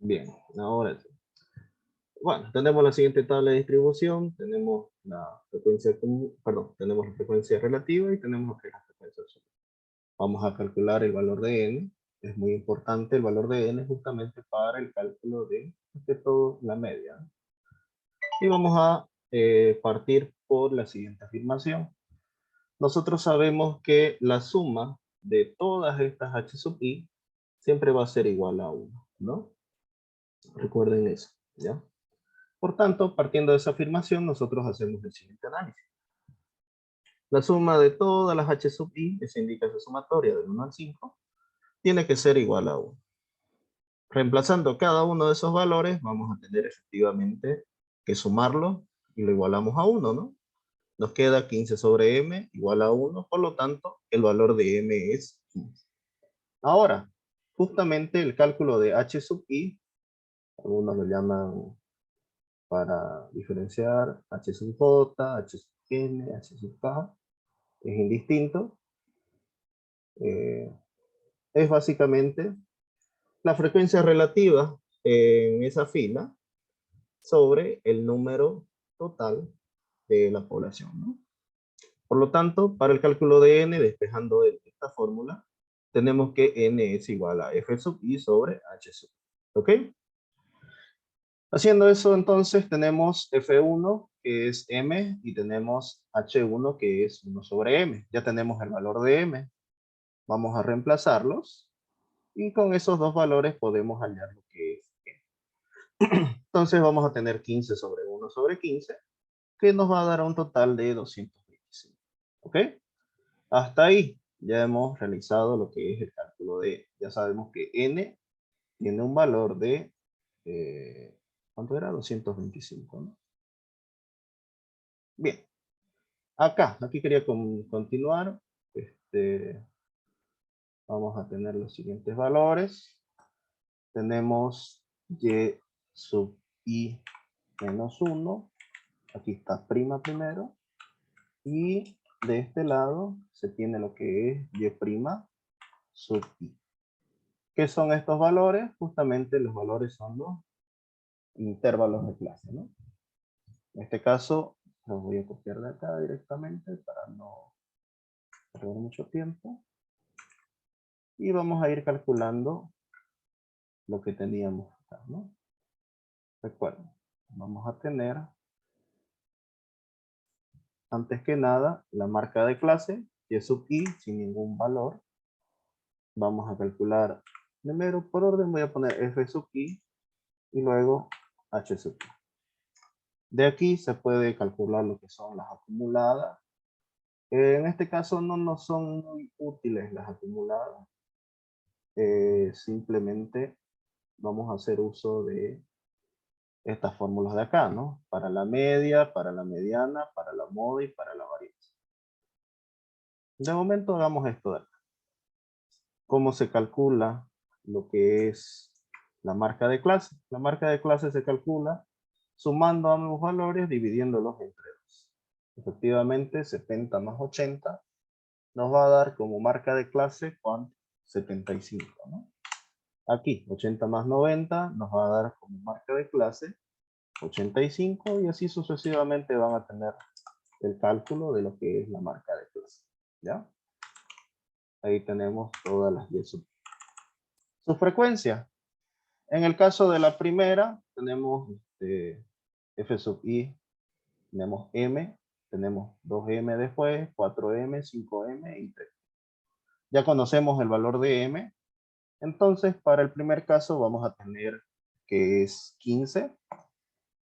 Bien, ahora sí. Bueno, tenemos la siguiente tabla de distribución, tenemos la frecuencia común, perdón, tenemos la frecuencia relativa y tenemos lo que es la frecuencia absoluta. Vamos a calcular el valor de n. Es muy importante el valor de n justamente para el cálculo de todo la media. Y vamos a partir por la siguiente afirmación. Nosotros sabemos que la suma de todas estas h sub i siempre va a ser igual a 1, ¿no? Recuerden eso, ¿ya? Por tanto, partiendo de esa afirmación, nosotros hacemos el siguiente análisis. La suma de todas las h sub i, que se indica esa sumatoria del 1 al 5, tiene que ser igual a 1. Reemplazando cada uno de esos valores, vamos a tener efectivamente que sumarlo y lo igualamos a 1, ¿no? Nos queda 15 sobre m igual a 1, por lo tanto, el valor de m es 15. Ahora, justamente el cálculo de h sub i, algunos lo llaman para diferenciar h sub j, h sub n, h sub k, es indistinto. Es básicamente la frecuencia relativa en esa fila sobre el número total de la población, ¿no? Por lo tanto, para el cálculo de n, despejando esta fórmula, tenemos que n es igual a f sub i sobre h sub i. ¿Ok? Haciendo eso, entonces, tenemos f1, que es m, y tenemos h1, que es 1 sobre m. Ya tenemos el valor de m. Vamos a reemplazarlos, y con esos dos valores podemos hallar lo que es m. Entonces vamos a tener 15 sobre 1 sobre 15, que nos va a dar un total de 225. ¿Ok? Hasta ahí ya hemos realizado lo que es el cálculo de, ya sabemos que n tiene un valor de, ¿cuánto era? 225, ¿no? Bien, aquí quería continuar. Vamos a tener los siguientes valores. Tenemos y sub i menos 1. Aquí está prima primero. Y de este lado se tiene lo que es y' sub i. ¿Qué son estos valores? Justamente los valores son los intervalos de clase, ¿no? En este caso, los voy a copiar de acá directamente para no perder mucho tiempo. Y vamos a ir calculando lo que teníamos acá, ¿no? Recuerden, vamos a tener, antes que nada, la marca de clase, y sub i sin ningún valor. Vamos a calcular, primero por orden voy a poner f sub i y luego h sub i. De aquí se puede calcular lo que son las acumuladas. En este caso no nos son muy útiles las acumuladas. Simplemente vamos a hacer uso de estas fórmulas de acá, ¿no? Para la media, para la mediana, para la moda y para la varianza. De momento hagamos esto de acá. ¿Cómo se calcula lo que es la marca de clase? La marca de clase se calcula sumando ambos valores, dividiéndolos entre 2. Efectivamente, 70 más 80 nos va a dar como marca de clase, ¿cuánto? 75, ¿no? Aquí, 80 más 90 nos va a dar como marca de clase 85 y así sucesivamente van a tener el cálculo de lo que es la marca de clase, ¿ya? Ahí tenemos todas las 10 su frecuencia. En el caso de la primera, tenemos f sub i, tenemos m, tenemos 2m después, 4m, 5m y 3. Ya conocemos el valor de m, entonces para el primer caso vamos a tener que es 15,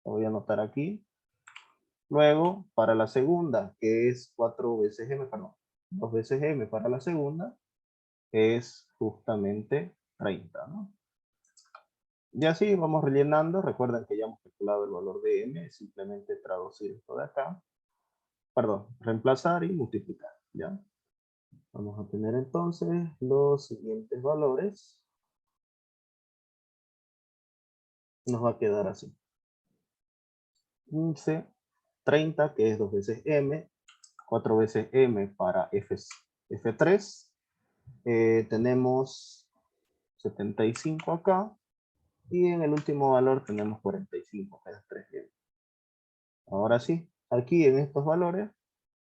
lo voy a anotar aquí. Luego, para la segunda, que es 4 veces m, perdón, 2 veces m para la segunda, es justamente 30, ¿no? Y así vamos rellenando. Recuerden que ya hemos calculado el valor de m, es simplemente traducir esto de acá, perdón, reemplazar y multiplicar, ¿ya? Vamos a tener entonces los siguientes valores. Nos va a quedar así. 15, 30, que es 2 veces m, 4 veces m para F3. Tenemos 75 acá, Y en el último valor tenemos 45, que es 3 bien. Ahora sí, aquí en estos valores,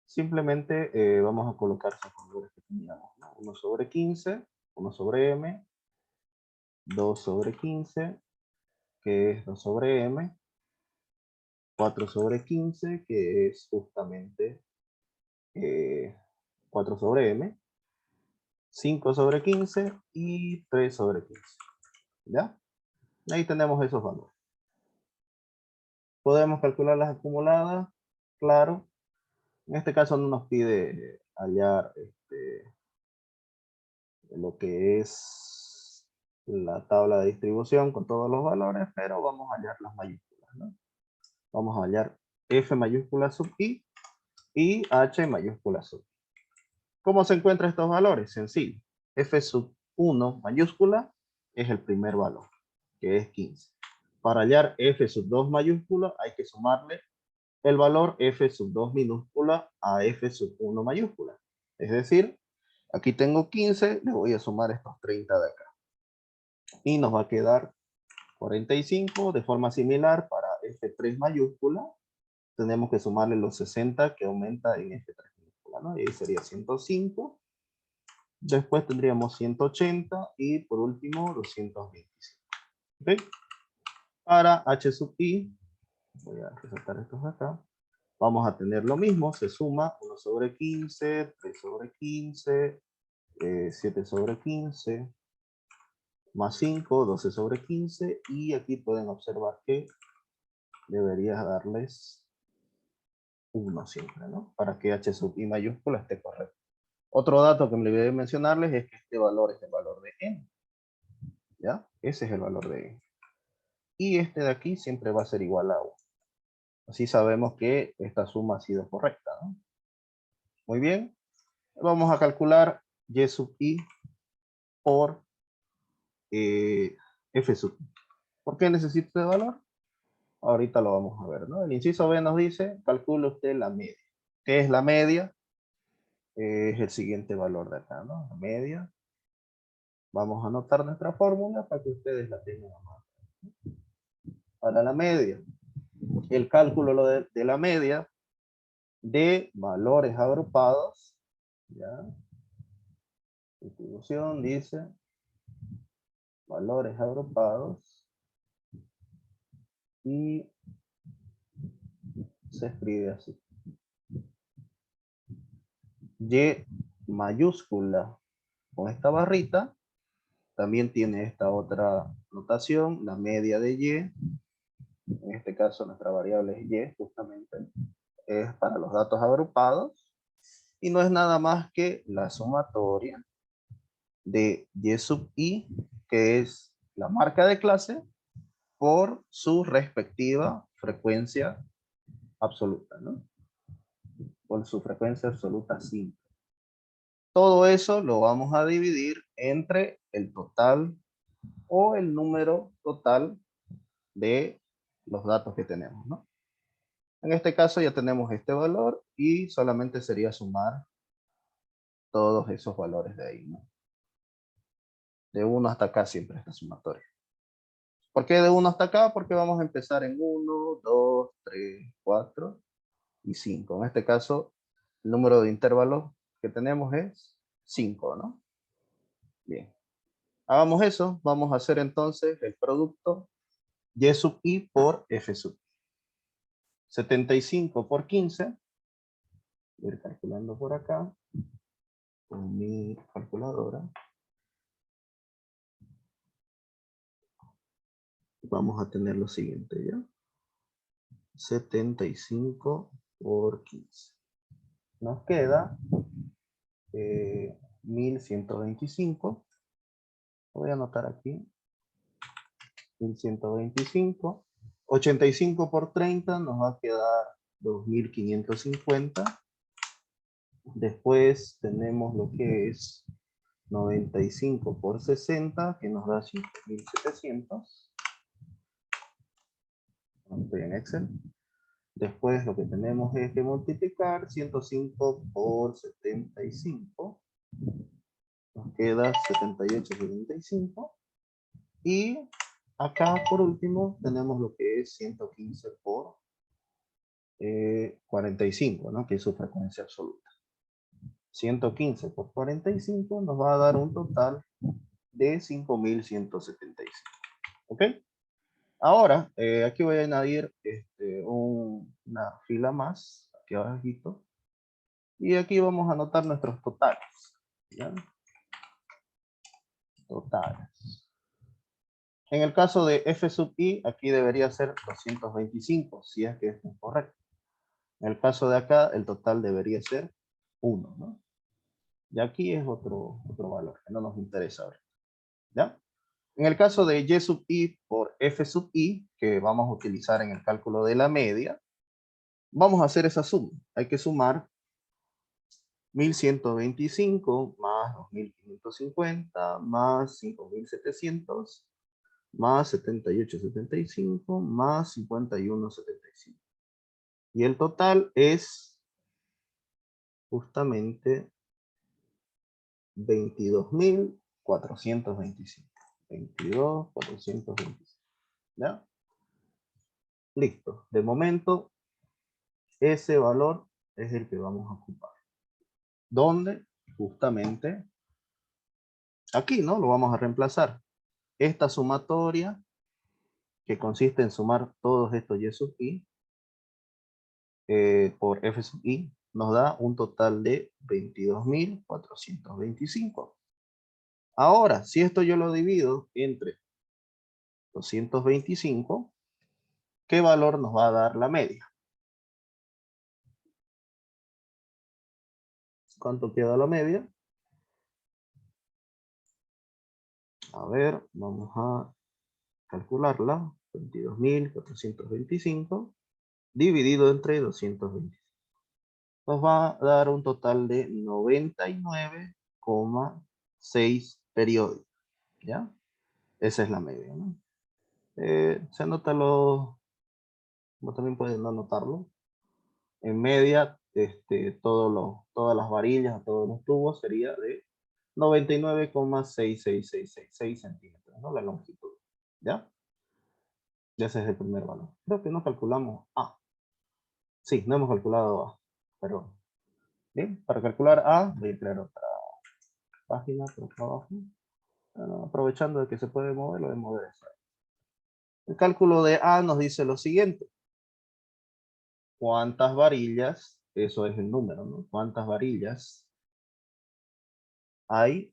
simplemente vamos a colocar esos valores que teníamos, ¿no? 1 sobre 15, 1 sobre m, 2 sobre 15, que es 2 sobre m, 4 sobre 15, que es justamente 4 sobre m, 5 sobre 15 y 3 sobre 15. ¿Ya? Ahí tenemos esos valores. Podemos calcular las acumuladas, claro. En este caso no nos pide hallar lo que es la tabla de distribución con todos los valores, pero vamos a hallar las mayúsculas, ¿no? Vamos a hallar F mayúscula sub I y H mayúscula sub I. ¿Cómo se encuentran estos valores? Sencillo. F sub 1 mayúscula es el primer valor, que es 15. Para hallar F sub 2 mayúscula hay que sumarle el valor F sub 2 minúscula a F sub 1 mayúscula. Es decir, aquí tengo 15, le voy a sumar estos 30 de acá. Y nos va a quedar 45. De forma similar, para F3 mayúscula, tenemos que sumarle los 60 que aumenta en F3 minúscula, ¿no? Y ahí sería 105. Después tendríamos 180 y por último 225. ¿Okay? Para H sub I, voy a resaltar estos acá. Vamos a tener lo mismo, se suma 1 sobre 15, 3 sobre 15, 7 sobre 15, más 5, 12 sobre 15, y aquí pueden observar que debería darles 1 siempre, ¿no? Para que H sub I mayúscula esté correcto. Otro dato que me olvidé mencionarles es que este valor es el valor de n, ¿ya? Ese es el valor de n. Y este de aquí siempre va a ser igual a 1. Así sabemos que esta suma ha sido correcta, ¿no? Muy bien. Vamos a calcular y sub i por f sub i. ¿Por qué necesito este valor? Ahorita lo vamos a ver, ¿no? El inciso B nos dice, calcule usted la media. ¿Qué es la media? Es el siguiente valor de acá, ¿no? La media. Vamos a anotar nuestra fórmula para que ustedes la tengan a mano. Para la media, el cálculo de la media de valores agrupados, ¿ya? Distribución dice valores agrupados y se escribe así. Y mayúscula con esta barrita, también tiene esta otra notación, la media de y, en este caso nuestra variable es y, justamente, es para los datos agrupados, y no es nada más que la sumatoria de y sub i, que es la marca de clase, por su respectiva frecuencia absoluta, ¿no? Por su frecuencia absoluta simple. Todo eso lo vamos a dividir entre el total o el número total de los datos que tenemos, ¿no? En este caso ya tenemos este valor y solamente sería sumar todos esos valores de ahí, ¿no? De 1 hasta acá siempre esta sumatoria. ¿Por qué de 1 hasta acá? Porque vamos a empezar en 1, 2, 3, 4 y 5. En este caso, el número de intervalos que tenemos es 5, ¿no? Bien. Hagamos eso. Vamos a hacer entonces el producto y sub i por f sub i. 75 por 15. Voy a ir calculando por acá con mi calculadora. Vamos a tener lo siguiente, ¿ya? 75 por 15. Nos queda 1125. Voy a anotar aquí. 1125. 85 por 30 nos va a quedar 2550. Después tenemos lo que es 95 por 60, que nos da 5700. Estoy en Excel. Después lo que tenemos es que multiplicar 105 por 75. Nos queda 78,75. Y Acá, por último, tenemos lo que es 115 por 45, ¿no? Que es su frecuencia absoluta. 115 por 45 nos va a dar un total de 5175. ¿Ok? Ahora, aquí voy a añadir una fila más, aquí abajito. Y aquí vamos a anotar nuestros totales. ¿Ya? Totales. En el caso de f sub i, aquí debería ser 225, si es que esto es correcto. En el caso de acá, el total debería ser 1, ¿no? Y aquí es otro valor que no nos interesa ahora. ¿Ya? En el caso de y sub i por f sub i, que vamos a utilizar en el cálculo de la media, vamos a hacer esa suma. Hay que sumar 1125 más 2550 más 5700 más 7875 más 5175. Y el total es justamente 22.425. 22.425. ¿Ya? Listo. De momento, ese valor es el que vamos a ocupar. ¿Dónde? Justamente aquí, ¿no? Lo vamos a reemplazar. Esta sumatoria, que consiste en sumar todos estos y sub i, por f sub i, nos da un total de 22.425. Ahora, si esto yo lo divido entre 225, ¿qué valor nos va a dar la media? ¿Cuánto queda la media? A ver, vamos a calcularla. 22.425 dividido entre 225. Nos va a dar un total de 99,6 periódicos. ¿Ya? Esa es la media, ¿no? Se anota como también pueden anotarlo. En media, todas las varillas, todos los tubos sería de 99,66666 centímetros, ¿no? La longitud, ¿ya? Ese es el primer valor. Creo que no calculamos A. Sí, no hemos calculado A, pero bien, para calcular A voy a crear otra página por acá abajo. Bueno, aprovechando de que se puede mover, lo de mover eso. El cálculo de A nos dice lo siguiente. ¿Cuántas varillas? Eso es el número, ¿no? ¿Cuántas varillas hay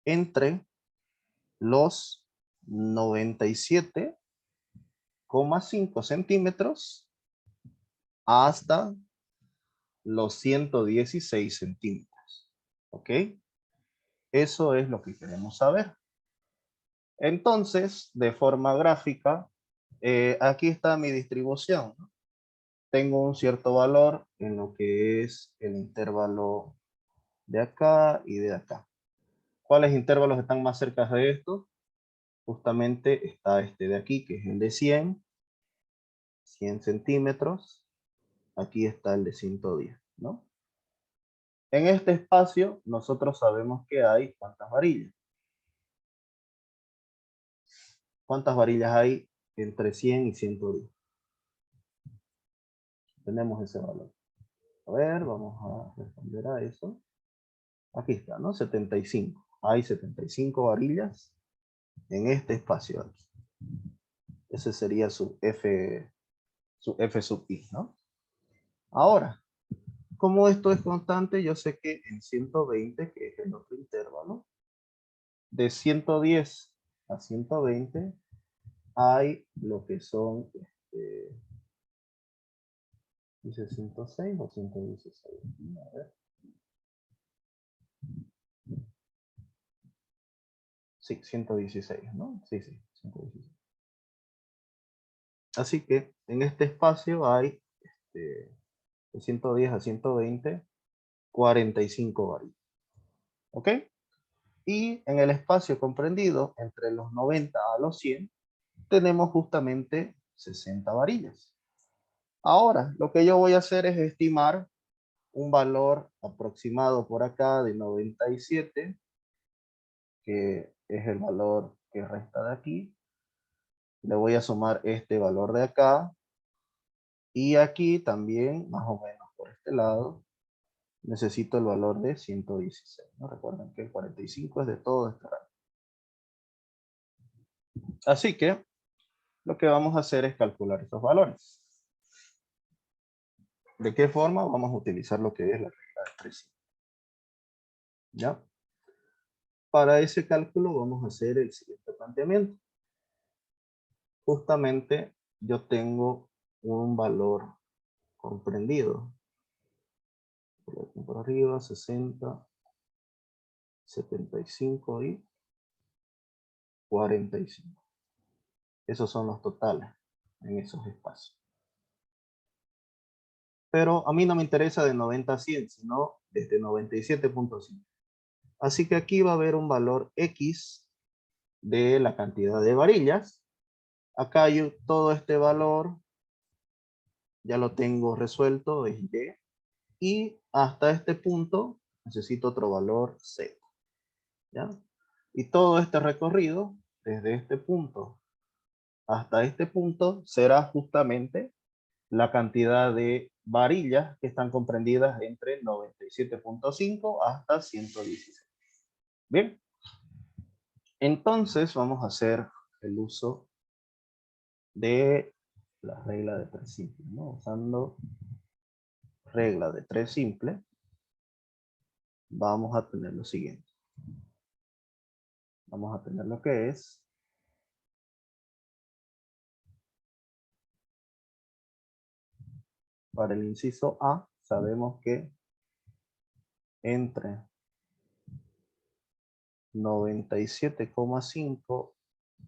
entre los 97,5 centímetros hasta los 116 centímetros? ¿Ok? Eso es lo que queremos saber. Entonces, de forma gráfica, aquí está mi distribución, ¿no? Tengo un cierto valor en lo que es el intervalo de acá y de acá. ¿Cuáles intervalos están más cerca de estos? Justamente está este de aquí, que es el de 100 centímetros. Aquí está el de 110, ¿no? En este espacio, nosotros sabemos que hay ¿cuántas varillas? ¿Cuántas varillas hay entre 100 y 110? Tenemos ese valor. A ver, vamos a responder a eso. Aquí está, ¿no? 75. Hay 75 varillas en este espacio aquí. Ese sería su F sub I, ¿no? Ahora, como esto es constante, yo sé que en 120, que es el otro intervalo, de 110 a 120 hay lo que son, dice 106 o 116. A ver. Sí, 116, ¿no? Sí, 116. Así que en este espacio hay de 110 a 120, 45 varillas. ¿Ok? Y en el espacio comprendido entre los 90 a los 100, tenemos justamente 60 varillas. Ahora, lo que yo voy a hacer es estimar un valor aproximado por acá de 97, que es el valor que resta de aquí. Le voy a sumar este valor de acá. Y aquí también, más o menos por este lado, necesito el valor de 116. ¿No? Recuerden que el 45 es de todo este rango. Así que lo que vamos a hacer es calcular estos valores. ¿De qué forma? Vamos a utilizar lo que es la regla de 3. ¿Ya? Para ese cálculo vamos a hacer el siguiente planteamiento. Justamente yo tengo un valor comprendido. Por arriba, 60, 75 y 45. Esos son los totales en esos espacios. Pero a mí no me interesa de 90 a 100, sino desde 97.5. Así que aquí va a haber un valor X de la cantidad de varillas. Acá yo todo este valor ya lo tengo resuelto, es Y. Y hasta este punto necesito otro valor Z. ¿Ya? Y todo este recorrido, desde este punto hasta este punto, será justamente la cantidad de varillas que están comprendidas entre 97.5 hasta 116. Bien, entonces vamos a hacer el uso de la regla de 3 simple, ¿no? Usando regla de 3 simple, vamos a tener lo siguiente. Vamos a tener lo que es para el inciso A, sabemos que entre 97,5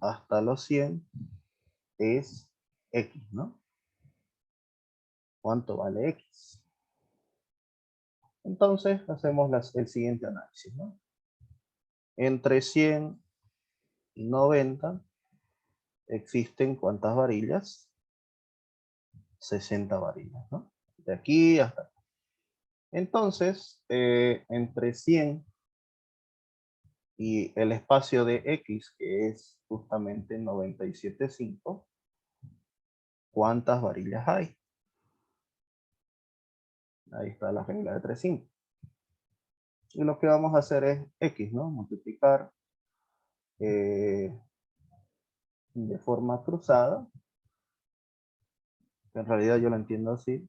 hasta los 100 es X, ¿no? ¿Cuánto vale X? Entonces hacemos el siguiente análisis, ¿no? Entre 100 y 90 existen ¿cuántas varillas? 60 varillas, ¿no? De aquí hasta aquí. Entonces, entre 100 y el espacio de X, que es justamente 97,5, ¿cuántas varillas hay? Ahí está la regla de 3 simple. Y lo que vamos a hacer es X, ¿no? Multiplicar de forma cruzada. En realidad yo lo entiendo así.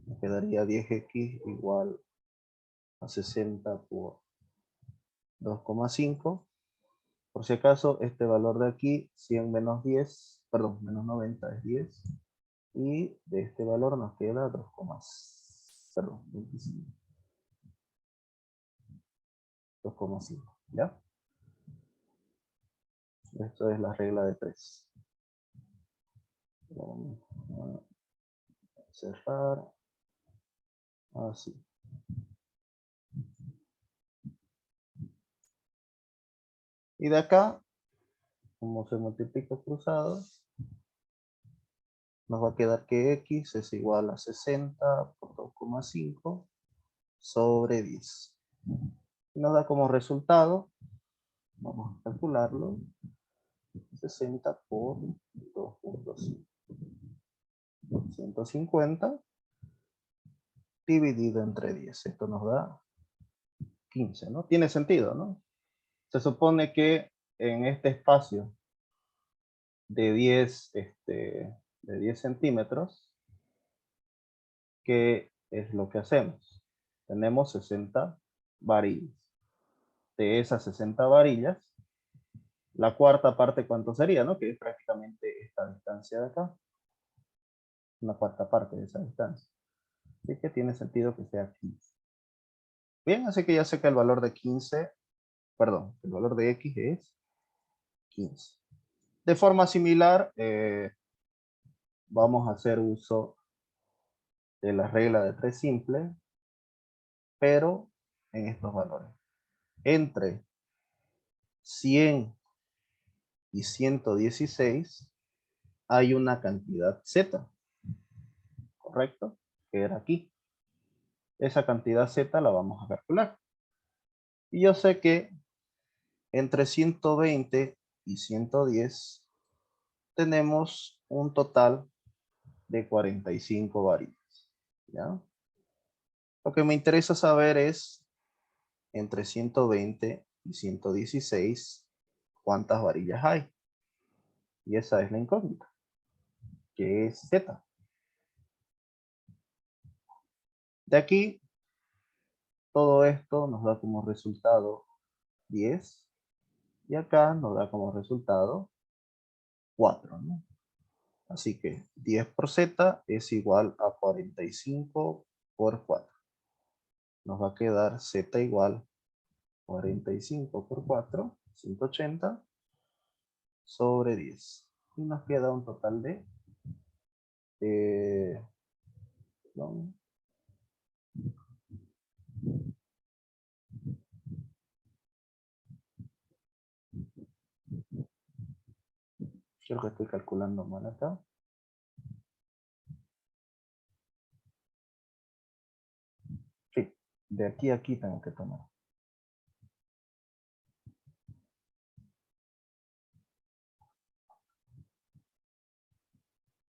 Me quedaría 10x igual a 60 por 2,5. Por si acaso, este valor de aquí, 100 menos 10, perdón, menos 90 es 10. Y de este valor nos queda 25. 2,5, ¿ya? Esto es la regla de 3. Vamos a cerrar. Así. Y de acá, como se multiplica cruzado, nos va a quedar que X es igual a 60 por 2,5 sobre 10. Y nos da como resultado, vamos a calcularlo, 60 por 2,5. 150 dividido entre 10. Esto nos da 15, ¿no? Tiene sentido, ¿no? Se supone que en este espacio de 10 centímetros, ¿qué es lo que hacemos? Tenemos 60 varillas. De esas 60 varillas, la cuarta parte, ¿cuánto sería? ¿No? Que es prácticamente esta distancia de acá. Una cuarta parte de esa distancia. Así que tiene sentido que sea 15. Bien, así que ya sé que el valor de 15, perdón, el valor de X es 15. De forma similar, vamos a hacer uso de la regla de 3 simple, pero en estos valores. Entre 100 y 116 hay una cantidad Z, ¿correcto? Que era aquí. esa cantidad Z la vamos a calcular. Y yo sé que entre 120 y 110 tenemos un total de 45 varillas, ¿ya? Lo que me interesa saber es entre 120 y 116 cuántas varillas hay. Y esa es la incógnita, que es Z. De aquí, todo esto nos da como resultado 10 y acá nos da como resultado 4, ¿no? Así que 10 por Z es igual a 45 por 4. Nos va a quedar Z igual 45 por 4, 180 sobre 10. Y nos queda un total de... no, creo que estoy calculando mal acá. Sí, de aquí a aquí tengo que tomar.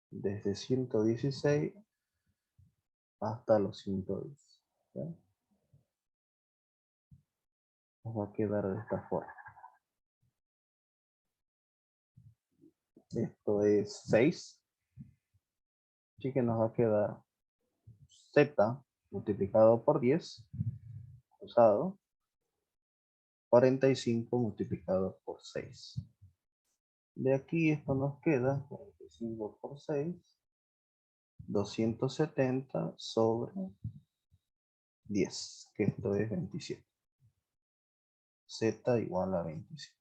Desde 116 hasta los 110. ¿Sí? Nos va a quedar de esta forma. Esto es 6. Así que nos va a quedar Z multiplicado por 10, usado, 45 multiplicado por 6. De aquí esto nos queda 45 por 6, 270 sobre 10, que esto es 27. Z igual a 27.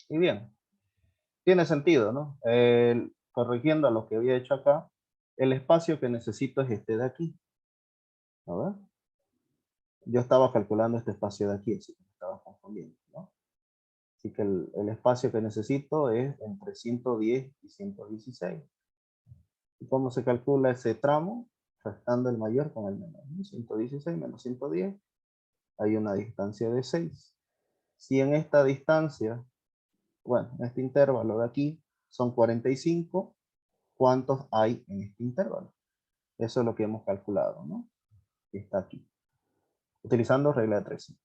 Y bien, tiene sentido, ¿no? Corrigiendo a lo que había hecho acá, el espacio que necesito es este de aquí. A ver. Yo estaba calculando este espacio de aquí, así que me estaba confundiendo, ¿no? Así que el espacio que necesito es entre 110 y 116. ¿Y cómo se calcula ese tramo? Restando el mayor con el menor, ¿no? 116 menos 110, hay una distancia de 6. Si en esta distancia, bueno, en este intervalo de aquí son 45, ¿cuántos hay en este intervalo? Eso es lo que hemos calculado, ¿no? Está aquí. Utilizando regla de 3.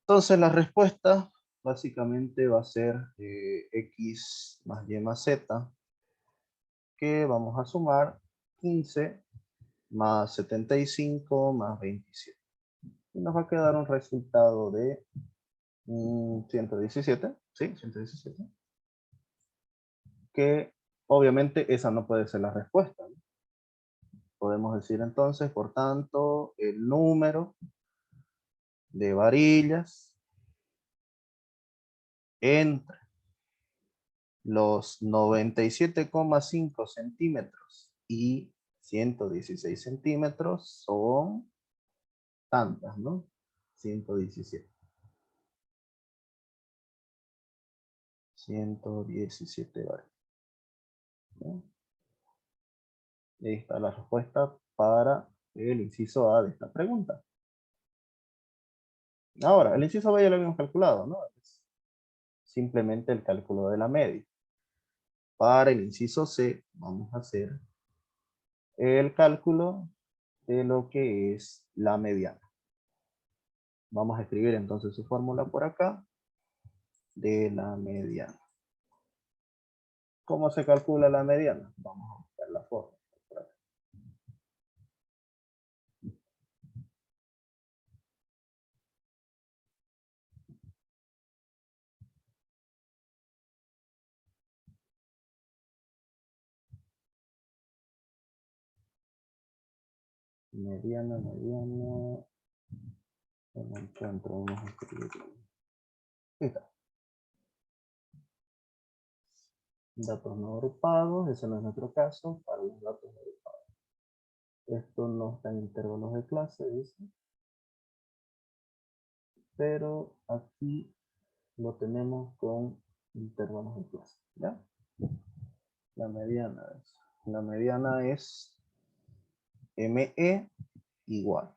Entonces la respuesta básicamente va a ser x más y más z, que vamos a sumar 15 más 75 más 27. Y nos va a quedar un resultado de 117, ¿sí? 117. Que obviamente esa no puede ser la respuesta, ¿no? Podemos decir entonces, por tanto, el número de varillas entre los 97,5 centímetros y 116 centímetros son tantas, ¿no? 117. 117 varillas, ¿no? Ahí está la respuesta para el inciso A de esta pregunta. Ahora, el inciso B ya lo habíamos calculado, ¿no? Es simplemente el cálculo de la media. Para el inciso C vamos a hacer el cálculo de lo que es la mediana. Vamos a escribir entonces su fórmula por acá de la mediana. ¿Cómo se calcula la mediana? Vamos a buscar la fórmula. Mediana. No encuentro, vamos a escribirlo. Ahí está. Datos no agrupados, ese no es nuestro caso, para los datos agrupados. Esto no está en intervalos de clase, dice. Pero aquí lo tenemos con intervalos de clase, ¿ya? La mediana de eso. La mediana es ME igual.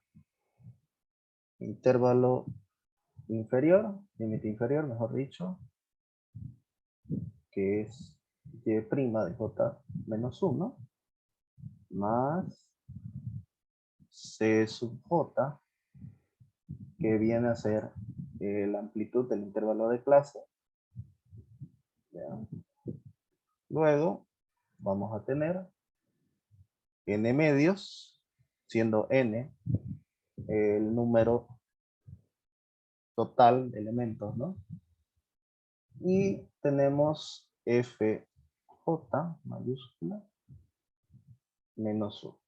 Intervalo inferior, límite inferior, mejor dicho, que es y' de j menos 1, más c sub j, que viene a ser la amplitud del intervalo de clase. ¿Ya? Luego vamos a tener n medios, siendo n el número total de elementos, ¿no? Y tenemos fj mayúscula menos 1.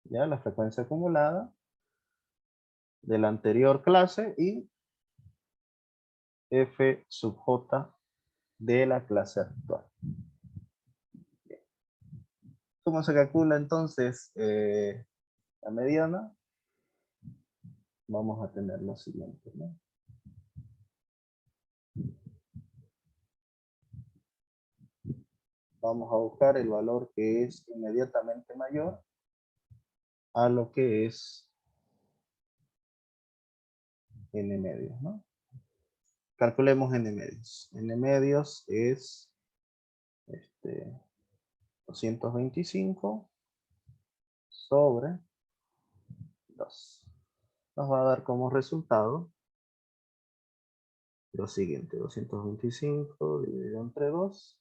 Ya la frecuencia acumulada de la anterior clase y f sub j de la clase actual. Bien. ¿Cómo se calcula entonces la mediana? Vamos a tener lo siguiente, ¿no? Vamos a buscar el valor que es inmediatamente mayor a lo que es n medios, ¿no? Calculemos n medios. N medios es 225 sobre 2. Nos va a dar como resultado lo siguiente: 225 dividido entre 2,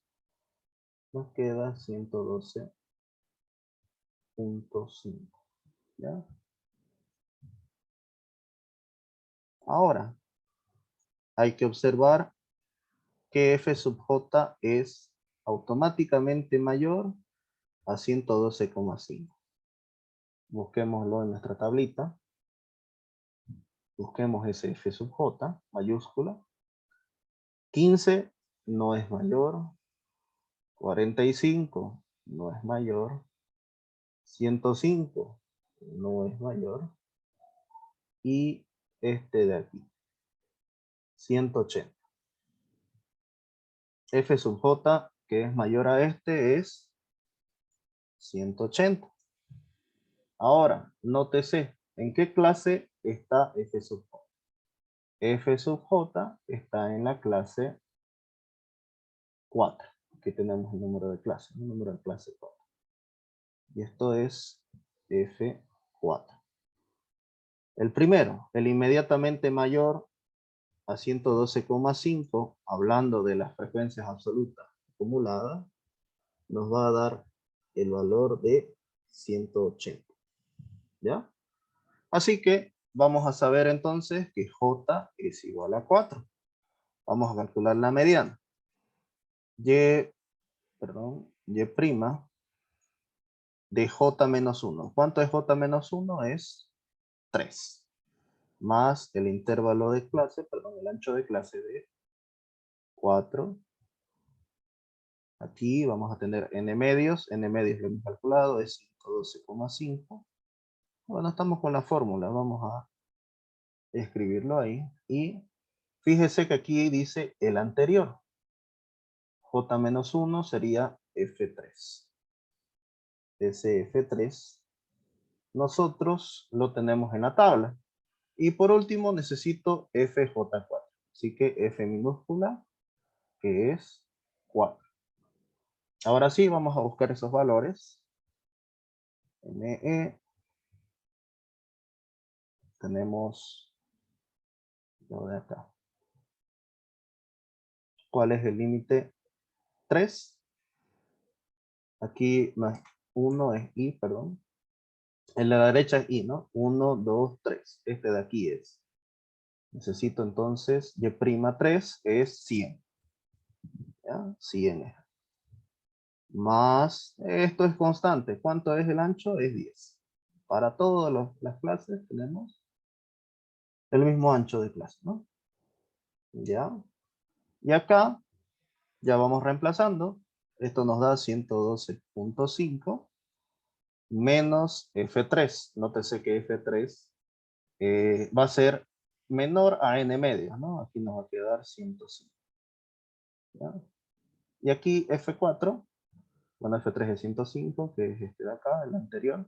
nos queda 112.5. ¿Ya? Ahora, hay que observar que f sub j es automáticamente mayor a 112,5. Busquémoslo en nuestra tablita. Busquemos ese f sub j mayúscula. 15 no es mayor. 45 no es mayor. 105 no es mayor. Y este de aquí, 180. F sub j, que es mayor a este, es 180. Ahora, nótese, ¿en qué clase está f sub j? F sub j está en la clase 4. Aquí tenemos el número de clase, el número de clase 4. Y esto es F4. El primero, el inmediatamente mayor a 112,5, hablando de las frecuencias absolutas acumuladas, nos va a dar el valor de 180. ¿Ya? Así que vamos a saber entonces que J es igual a 4. Vamos a calcular la mediana. Y prima de J menos 1. ¿Cuánto es J menos 1? Es 3. Más el intervalo de clase, el ancho de clase de 4. Aquí vamos a tener n medios. N medios lo hemos calculado, es 112,5. Bueno, estamos con la fórmula. Vamos a escribirlo ahí. Y fíjese que aquí dice el anterior. J menos 1 sería F3. Ese F3 nosotros lo tenemos en la tabla. Y por último necesito FJ4. Así que F minúscula, que es 4. Ahora sí, vamos a buscar esos valores. ME. Tenemos lo de acá. ¿Cuál es el límite? 3. Aquí más 1 es I, perdón. En la derecha es I, ¿no? 1, 2, 3. Este de aquí es. Necesito entonces Y'3 es 100. ¿Ya? 100 es. Más, esto es constante. ¿Cuánto es el ancho? Es 10. Para todas las clases tenemos el mismo ancho de clase, ¿no? ¿Ya? Y acá ya vamos reemplazando. Esto nos da 112.5 menos F3. Nótese que F3 va a ser menor a n medios, ¿no? Aquí nos va a quedar 105. ¿Ya? Y aquí F4 Bueno, F3 es 105, que es este de acá, el anterior.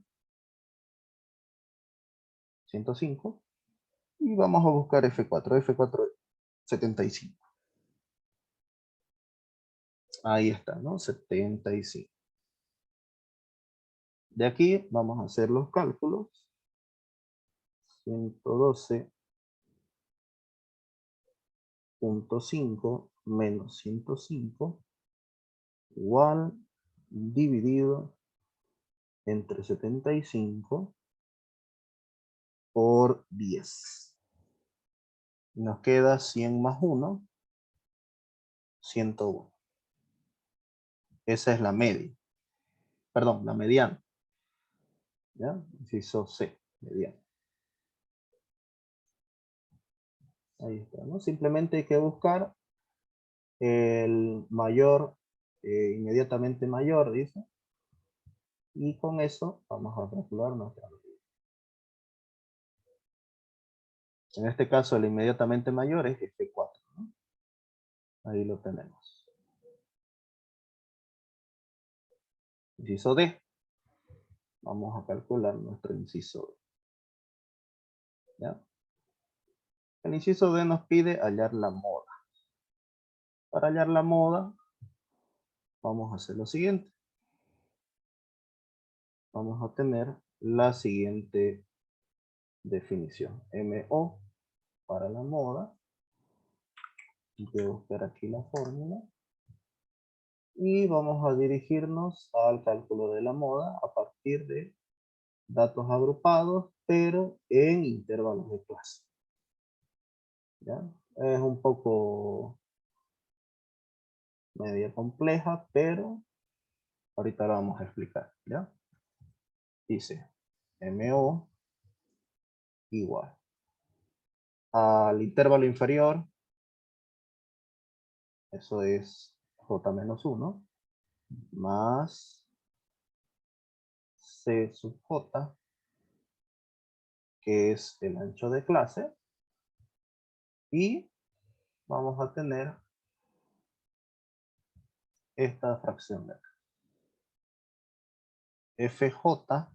105. Y vamos a buscar F4. F4 75. Ahí está, ¿no? 75. De aquí vamos a hacer los cálculos. 112.5 menos 105 igual dividido entre 75 por 10. Nos queda 100 más 1, 101. Esa es la media. Perdón, la mediana. ¿Ya? Inciso C, mediana. Ahí está, ¿no? Simplemente hay que buscar el mayor, inmediatamente mayor, dice. Y con eso vamos a calcular nuestra medida. En este caso, el inmediatamente mayor es F4, ¿no? Ahí lo tenemos. Inciso D. Vamos a calcular nuestro inciso D. ¿Ya? El inciso D nos pide hallar la moda. Para hallar la moda, vamos a hacer lo siguiente. Vamos a tener la siguiente definición. MO para la moda. Voy a buscar aquí la fórmula. Y vamos a dirigirnos al cálculo de la moda a partir de datos agrupados, pero en intervalos de clase. ¿Ya? Es un poco media compleja, pero ahorita la vamos a explicar. ¿Ya? Dice MO igual al intervalo inferior, eso es J menos 1, más C sub J, que es el ancho de clase, y vamos a tener esta fracción de acá. FJ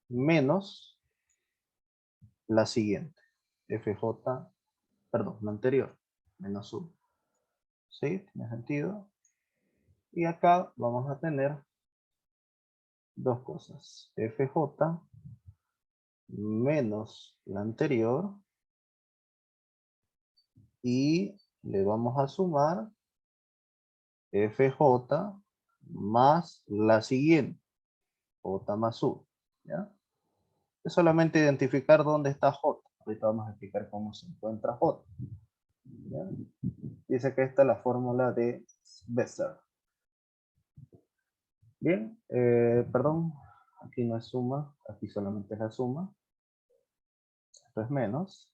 menos la siguiente. FJ, perdón, la anterior, menos 1. ¿Sí? Tiene sentido. Y acá vamos a tener dos cosas. FJ menos la anterior. Y le vamos a sumar FJ más la siguiente. J más 1. ¿Ya? Es solamente identificar dónde está J. Ahorita vamos a explicar cómo se encuentra J. ¿Ya? Dice que esta es la fórmula de Besser. Bien, perdón, aquí no es suma, aquí solamente es la suma. Esto es menos.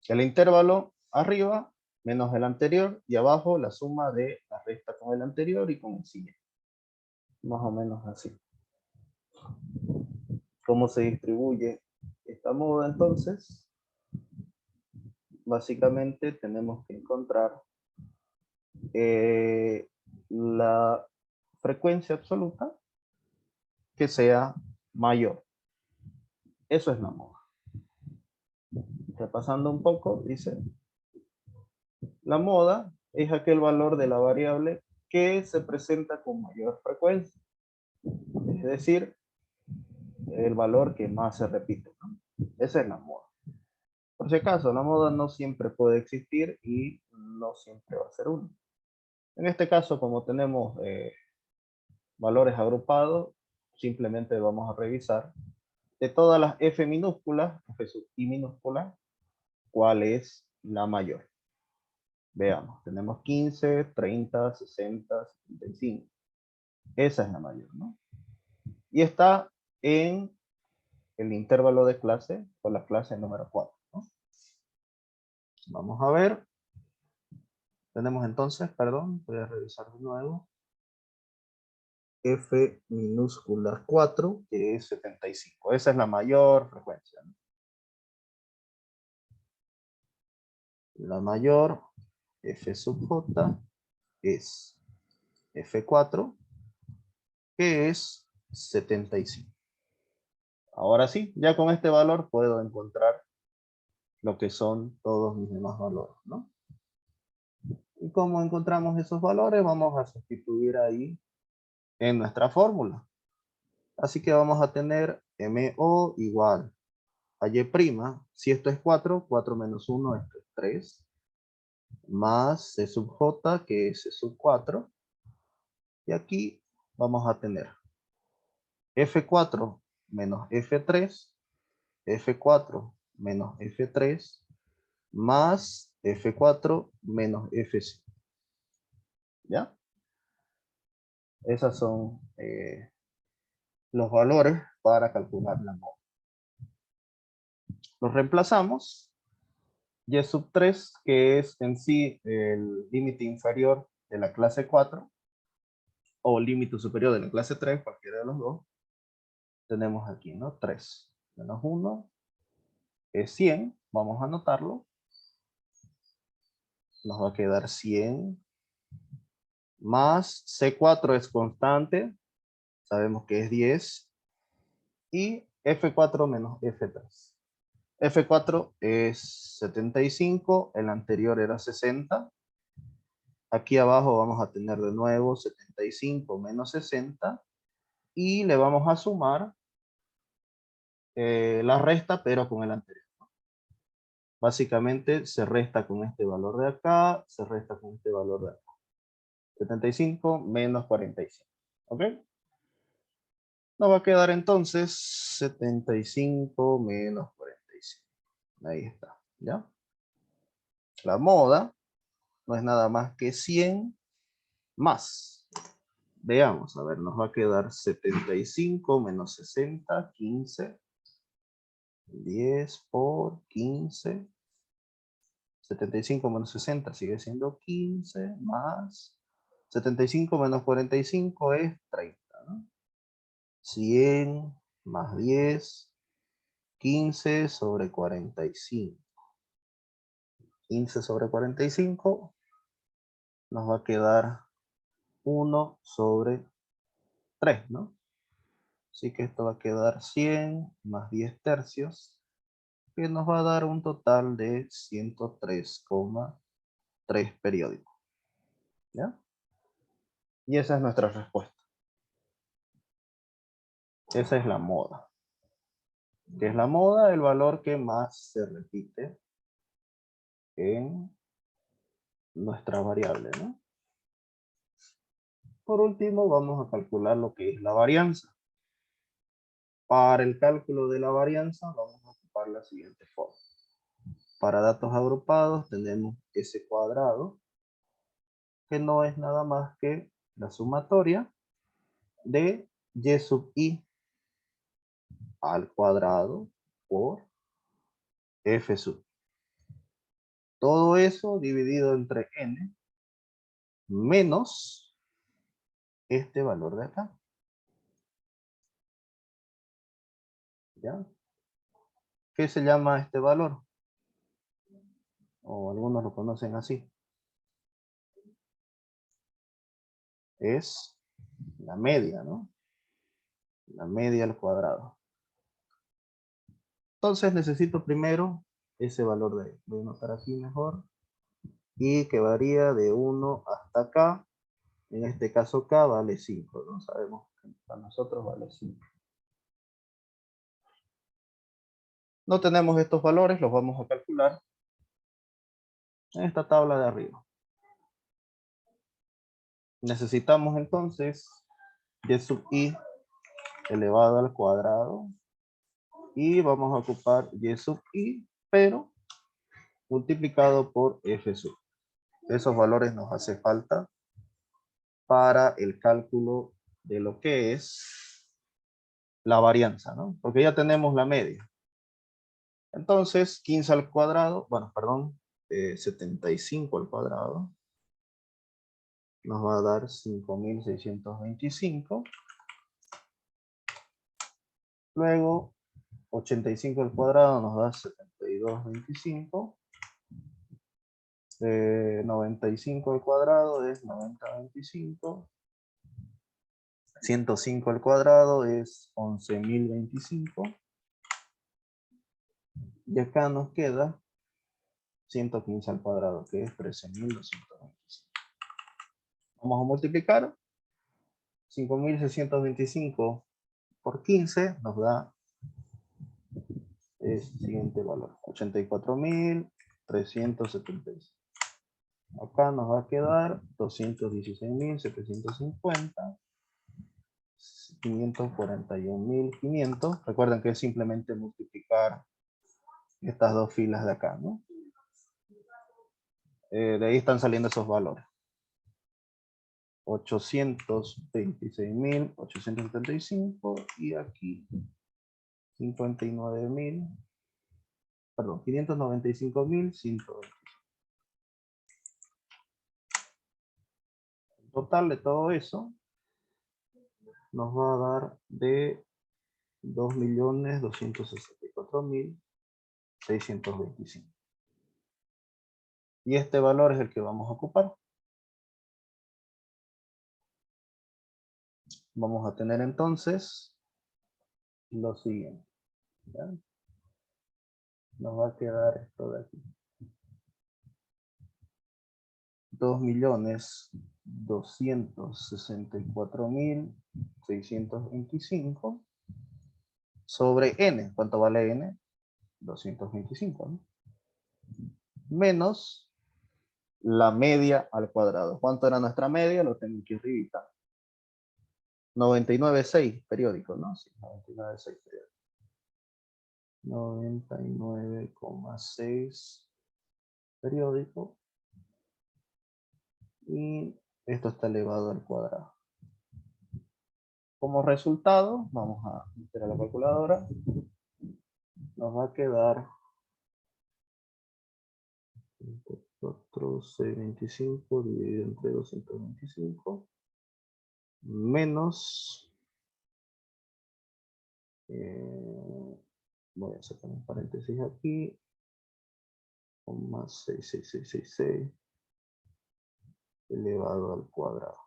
El intervalo arriba menos el anterior y abajo la suma de la resta con el anterior y con el siguiente. Más o menos así. ¿Cómo se distribuye esta moda entonces? Básicamente tenemos que encontrar la frecuencia absoluta que sea mayor. Eso es la moda. Repasando un poco, dice, la moda es aquel valor de la variable que se presenta con mayor frecuencia. Es decir, el valor que más se repite, ¿no? Esa es la moda. Por si acaso, la moda no siempre puede existir y no siempre va a ser uno. En este caso, como tenemos valores agrupados, simplemente vamos a revisar de todas las F minúsculas, F sub I minúscula, cuál es la mayor. Veamos, tenemos 15, 30, 60, 75. Esa es la mayor, ¿no? Y está en el intervalo de clase o la clase número 4, ¿no? Vamos a ver. Tenemos entonces, perdón, voy a revisar de nuevo. F minúscula 4, que es 75. Esa es la mayor frecuencia, ¿no? La mayor, F sub J, es F4, que es 75. Ahora sí, ya con este valor puedo encontrar lo que son todos mis demás valores, ¿no? Y como encontramos esos valores, vamos a sustituir ahí en nuestra fórmula. Así que vamos a tener MO igual a Y', si esto es 4, 4 menos 1, esto es 3, más C sub J, que es C sub 4. Y aquí vamos a tener F4 menos F3, F4 menos F3, más F4 menos F5. ¿Ya? Esos son los valores para calcular la moda. Los reemplazamos. Y sub 3, que es en sí el límite inferior de la clase 4, o límite superior de la clase 3, cualquiera de los dos, tenemos aquí, ¿no? 3 menos 1 es 100, vamos a anotarlo. Nos va a quedar 100 más C4 es constante, sabemos que es 10, y F4 menos F3. F4 es 75, el anterior era 60. Aquí abajo vamos a tener de nuevo 75 menos 60 y le vamos a sumar la resta, pero con el anterior. Básicamente se resta con este valor de acá, se resta con este valor de acá. 75 menos 45. ¿Ok? Nos va a quedar entonces 75 menos 45. Ahí está. ¿Ya? La moda no es nada más que 100 más. Veamos, a ver, nos va a quedar 75 menos 60, 15. 10 por 15. 75 menos 60 sigue siendo 15 más 75 menos 45 es 30, ¿no? 100 más 10, 15 sobre 45. 15 sobre 45 nos va a quedar 1 sobre 3, ¿no? Así que esto va a quedar 100 más 10 tercios, que nos va a dar un total de 103,3 periódicos. ¿Ya? Y esa es nuestra respuesta. Esa es la moda. ¿Qué es la moda? El valor que más se repite en nuestra variable, ¿no? Por último, vamos a calcular lo que es la varianza. Para el cálculo de la varianza vamos a ocupar la siguiente forma. Para datos agrupados tenemos S cuadrado, que no es nada más que la sumatoria de Y sub I al cuadrado por F sub. Todo eso dividido entre N menos este valor de acá. ¿Ya? ¿Qué se llama este valor? O algunos lo conocen así. Es la media, ¿no? La media al cuadrado. Entonces necesito primero ese valor de ahí. Voy a anotar aquí mejor. Y que varía de 1 hasta acá. En este caso K vale 5, ¿no? Sabemos que para nosotros vale 5. No tenemos estos valores, los vamos a calcular en esta tabla de arriba. Necesitamos entonces Y sub I elevado al cuadrado. Y vamos a ocupar Y sub I, pero multiplicado por F sub. Esos valores nos hace falta para el cálculo de lo que es la varianza, ¿no? Porque ya tenemos la media. Entonces, 15 al cuadrado, bueno, perdón, 75 al cuadrado, nos va a dar 5.625. Luego, 85 al cuadrado nos da 72,25. 95 al cuadrado es 9025. 105 al cuadrado es 11.025. Y acá nos queda 115 al cuadrado, que es 13.225. Vamos a multiplicar. 5.625 por 15 nos da el siguiente valor. 84.376. Acá nos va a quedar 216.750. 541.500. Recuerden que es simplemente multiplicar estas dos filas de acá, ¿no? De ahí están saliendo esos valores. 826.875 y aquí 59.000, perdón, 595.125. El total de todo eso nos va a dar de 2.264.625. Y este valor es el que vamos a ocupar. Vamos a tener entonces lo siguiente. ¿Ya? Nos va a quedar esto de aquí. 2.264.625 sobre n. ¿Cuánto vale n? 225, ¿no? Menos la media al cuadrado. ¿Cuánto era nuestra media? Lo tengo aquí arribita. 99,6 periódico, ¿no? Sí, 99,6 periódico. 99,6 periódico. Y esto está elevado al cuadrado. Como resultado, vamos a meter a la calculadora. Nos va a quedar 4,625 dividido entre 225 menos, voy a sacar un paréntesis aquí, más 66666 elevado al cuadrado.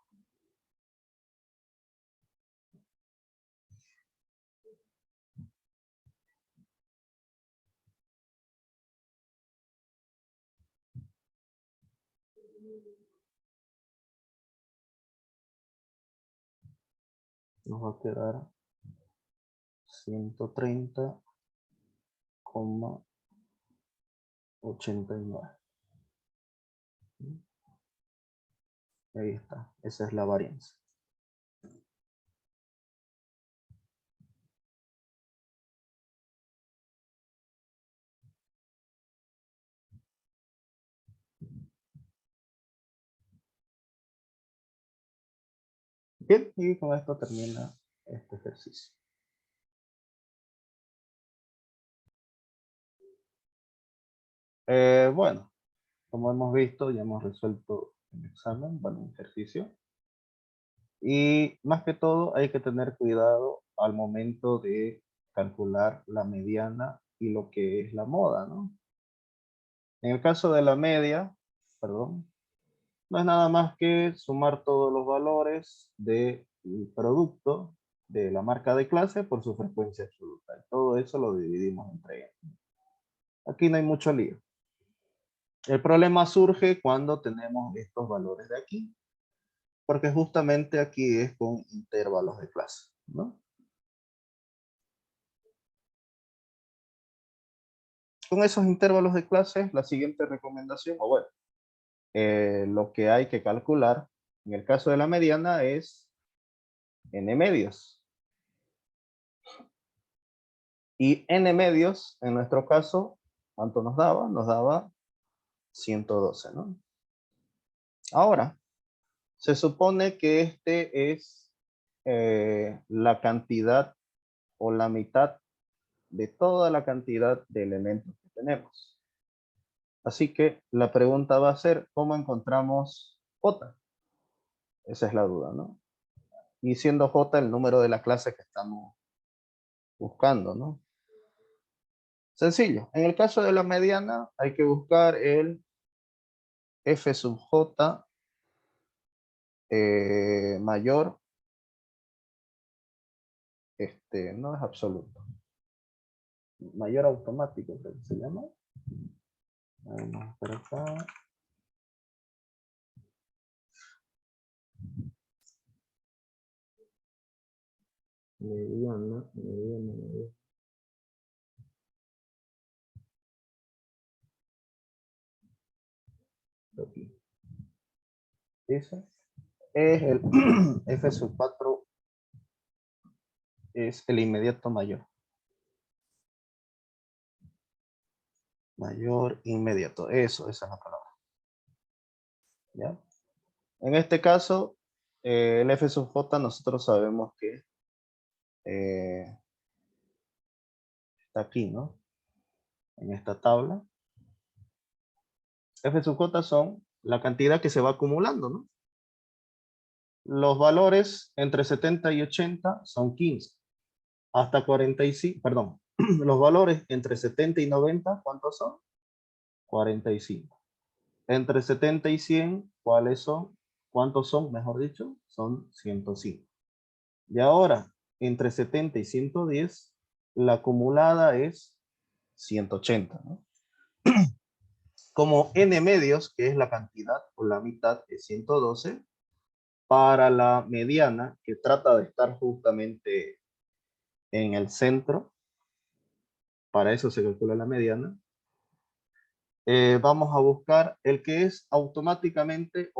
Nos va a quedar 130,89. Ahí está, esa es la varianza. Bien, y con esto termina este ejercicio. Bueno, como hemos visto, ya hemos resuelto el examen, bueno, un ejercicio. Y más que todo hay que tener cuidado al momento de calcular la mediana y lo que es la moda, ¿no? En el caso de la media, perdón, no es nada más que sumar todos los valores del producto de la marca de clase por su frecuencia absoluta. Y todo eso lo dividimos entre ellos. Aquí no hay mucho lío. El problema surge cuando tenemos estos valores de aquí, porque justamente aquí es con intervalos de clase, ¿no? Con esos intervalos de clase, la siguiente recomendación, o bueno, lo que hay que calcular en el caso de la mediana es n medios. Y n medios, en nuestro caso, ¿cuánto nos daba? Nos daba 112, ¿no? Ahora, se supone que este es la cantidad o la mitad de toda la cantidad de elementos que tenemos. Así que la pregunta va a ser, ¿cómo encontramos J? Esa es la duda, ¿no? Y siendo J el número de la clase que estamos buscando, ¿no? Sencillo. En el caso de la mediana hay que buscar el F sub J mayor, no es absoluto. Mayor automático, creo que se llama. Vamos a ver acá. Mediana. Aquí. Ese es el F sub 4 es el inmediato mayor. Mayor inmediato. Eso, esa es la palabra. ¿Ya? En este caso, el F sub J nosotros sabemos que está aquí, ¿no? En esta tabla. F sub J son la cantidad que se va acumulando, ¿no? Los valores entre 70 y 80 son 15. Hasta 45, perdón. Los valores entre 70 y 90, ¿cuántos son? 45. Entre 70 y 100, ¿cuáles son? ¿Cuántos son? Mejor dicho, son 105. Y ahora, entre 70 y 110, la acumulada es 180, ¿no? Como n medios, que es la cantidad o la mitad de 112, para la mediana, que trata de estar justamente en el centro, para eso se calcula la mediana, vamos a buscar el que es automáticamente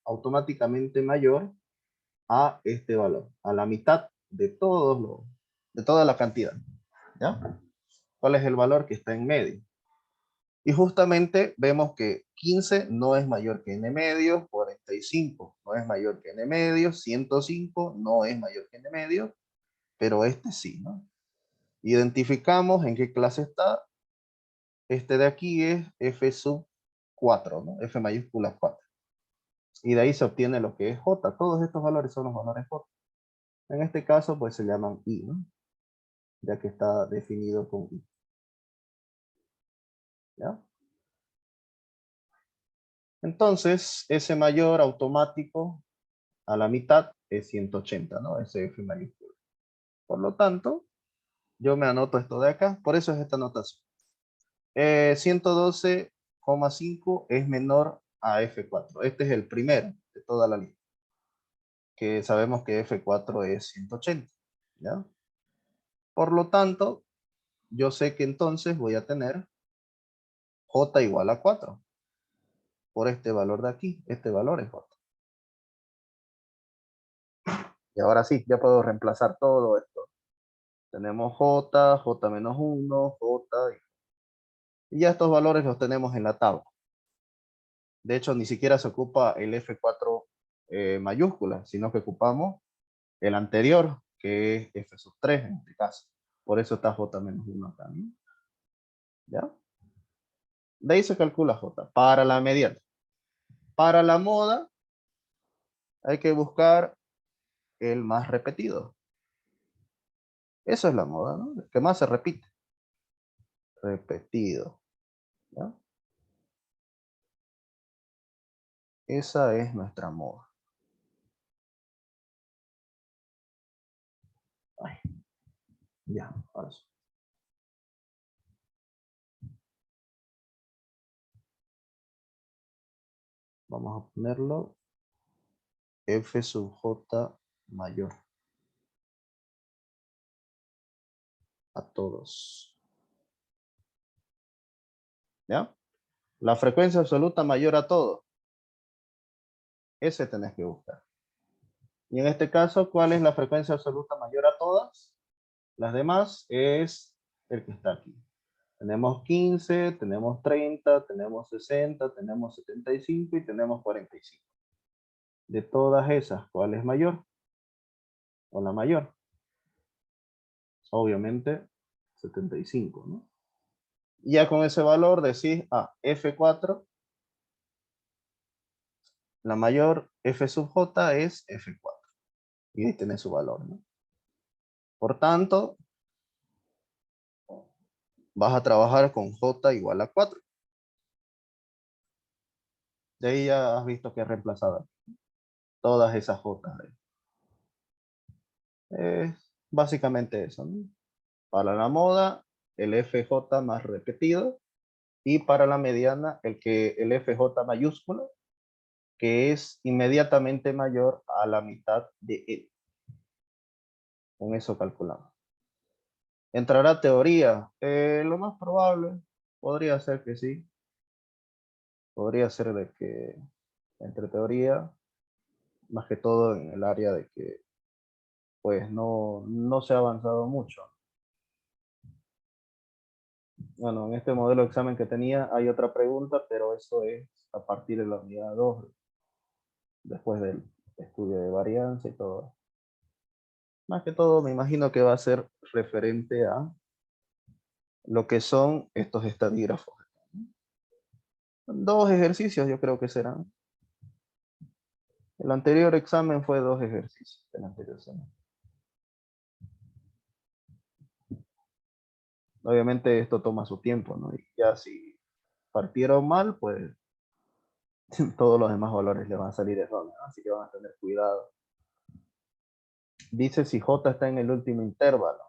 automáticamente mayor a este valor, a la mitad de de toda la cantidad. ¿Ya? ¿Cuál es el valor que está en medio? Y justamente vemos que 15 no es mayor que n medio, 45 no es mayor que n medio, 105 no es mayor que n medio, pero este sí, ¿no? Identificamos en qué clase está. Este de aquí es F sub 4, ¿no? F mayúscula 4. Y de ahí se obtiene lo que es J. Todos estos valores son los valores J. En este caso, pues se llaman I, ¿no? Ya que está definido con I. ¿Ya? Entonces, ese mayor automático a la mitad es 180, ¿no? Ese F mayúscula. Por lo tanto, yo me anoto esto de acá. Por eso es esta anotación. 112,5 es menor a F4. Este es el primero de toda la lista. Que sabemos que F4 es 180. ¿Ya? Por lo tanto, yo sé que entonces voy a tener J igual a 4. Por este valor de aquí. Este valor es J. Y ahora sí, ya puedo reemplazar todo esto. Tenemos J, J menos 1, J. Y ya estos valores los tenemos en la tabla. De hecho, ni siquiera se ocupa el F4 mayúscula, sino que ocupamos el anterior, que es F sub 3 en este caso. Por eso está J menos 1 acá, ¿no? ¿Ya? De ahí se calcula J. Para la mediana. Para la moda, hay que buscar el más repetido. Eso es la moda, ¿no? El que más se repite. Repetido. ¿Ya? Esa es nuestra moda. Ay, ya, ahora sí. Vamos a ponerlo F sub J mayor. A todos. ¿Ya? La frecuencia absoluta mayor a todo. Ese tenés que buscar. Y en este caso, ¿cuál es la frecuencia absoluta mayor a todas? Las demás es el que está aquí. Tenemos 15, tenemos 30, tenemos 60, tenemos 75 y tenemos 45. De todas esas, ¿cuál es mayor? O la mayor. Obviamente 75, ¿no? Y ya con ese valor decís, F4, la mayor F sub J es F4. Y ahí tiene su valor, ¿no? Por tanto, vas a trabajar con J igual a 4. De ahí ya has visto que he reemplazado todas esas J. Es básicamente eso, ¿no? Para la moda, el FJ más repetido. Y para la mediana, el FJ mayúsculo, que es inmediatamente mayor a la mitad de L. Con eso calculamos. ¿Entrará teoría? Lo más probable podría ser que sí. Podría ser de que entre teoría, más que todo en el área de que pues no se ha avanzado mucho. Bueno, en este modelo de examen que tenía hay otra pregunta, pero eso es a partir de la unidad 2, después del estudio de varianza y todo. Más que todo me imagino que va a ser referente a lo que son estos estadígrafos. Dos ejercicios yo creo que serán. El anterior examen fue dos ejercicios. El anterior examen. Obviamente esto toma su tiempo, ¿no? Y ya si partieron mal, pues todos los demás valores le van a salir erróneos, ¿no? Así que van a tener cuidado. Dice si J está en el último intervalo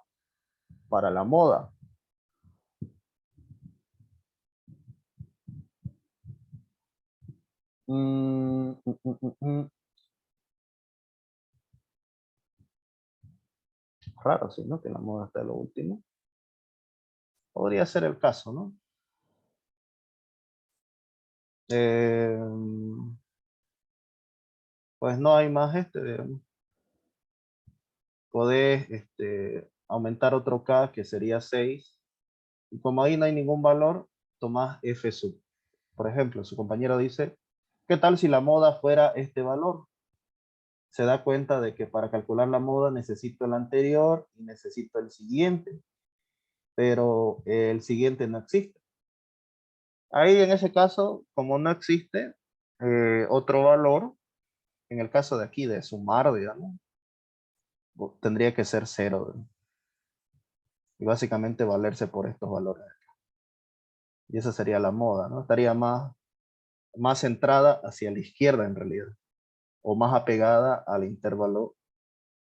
para la moda. Raro, sí, ¿no? Que la moda está en lo último. Podría ser el caso, ¿no? Eh, pues no hay más digamos. Podés aumentar otro K que sería 6. Y como ahí no hay ningún valor, tomás F sub. Por ejemplo, su compañero dice, ¿qué tal si la moda fuera este valor? Se da cuenta de que para calcular la moda necesito el anterior y necesito el siguiente, pero el siguiente no existe. Ahí en ese caso, como no existe otro valor, en el caso de aquí de sumar, digamos, tendría que ser 0. Y básicamente valerse por estos valores. Y esa sería la moda, ¿no? Estaría más centrada hacia la izquierda en realidad, o más apegada al intervalo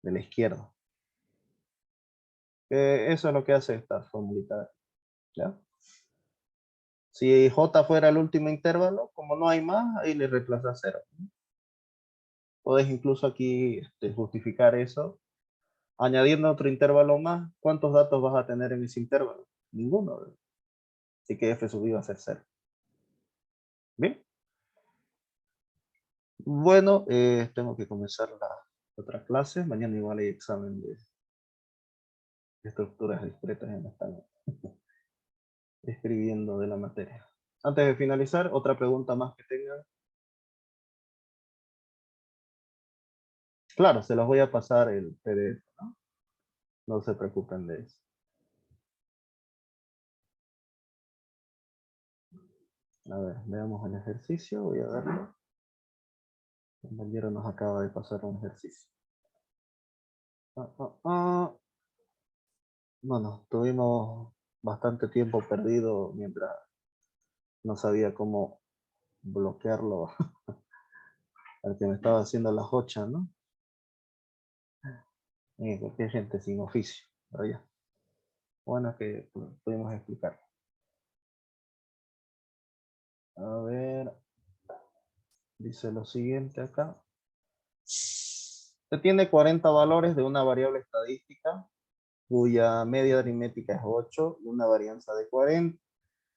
de la izquierda. Eso es lo que hace esta formulita, ¿ya? Si J fuera el último intervalo, como no hay más, ahí le reemplaza 0. Puedes incluso aquí justificar eso añadiendo otro intervalo más. ¿Cuántos datos vas a tener en ese intervalo? Ninguno. Así que F sub i va a ser 0. Bien. Bueno, tengo que comenzar la otra clase. Mañana igual hay examen de estructuras discretas en están escribiendo de la materia. Antes de finalizar, otra pregunta más que tengan. Claro, se los voy a pasar el PDF, ¿no? No se preocupen de eso. A ver, veamos el ejercicio. Voy a verlo. El compañero nos acaba de pasar un ejercicio. Bueno, tuvimos bastante tiempo perdido mientras no sabía cómo bloquearlo al que me estaba haciendo la jocha, ¿no? Cualquier gente sin oficio, pero ya. Bueno, que pudimos explicar. A ver, dice lo siguiente acá. Se tiene 40 valores de una variable estadística cuya media aritmética es 8, una varianza de 40.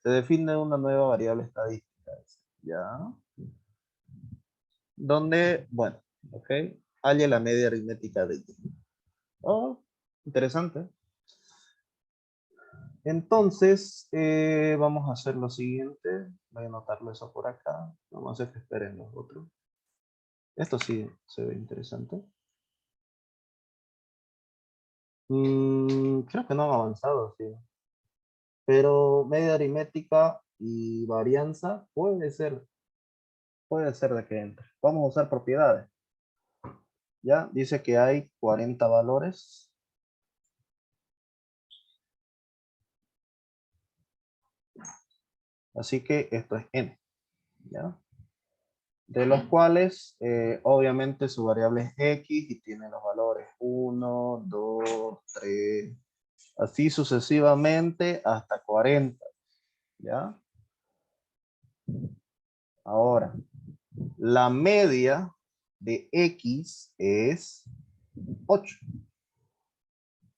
Se define una nueva variable estadística. ¿Ya? Donde, bueno, ok, halle la media aritmética de y. Oh, interesante. Entonces, vamos a hacer lo siguiente. Voy a anotarlo eso por acá. Vamos a hacer que esperen los otros. Esto sí se ve interesante. Creo que no han avanzado, sí. Pero media aritmética y varianza puede ser de que entre. Vamos a usar propiedades. Ya dice que hay 40 valores. Así que esto es n. ¿Ya? de los cuales obviamente su variable es x y tiene los valores 1, 2, 3, así sucesivamente hasta 40, ¿ya? Ahora, la media de x es 8,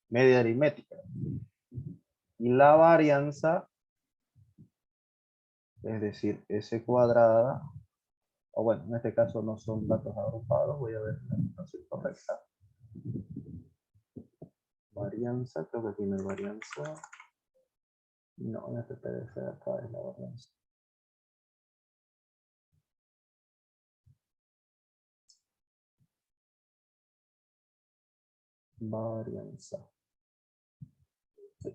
media aritmética. Y la varianza, es decir, s cuadrada, o bueno, en este caso no son datos agrupados, voy a ver la notación correcta. Varianza, creo que tiene varianza. No, en este PDF de acá es la varianza. Varianza. Sí.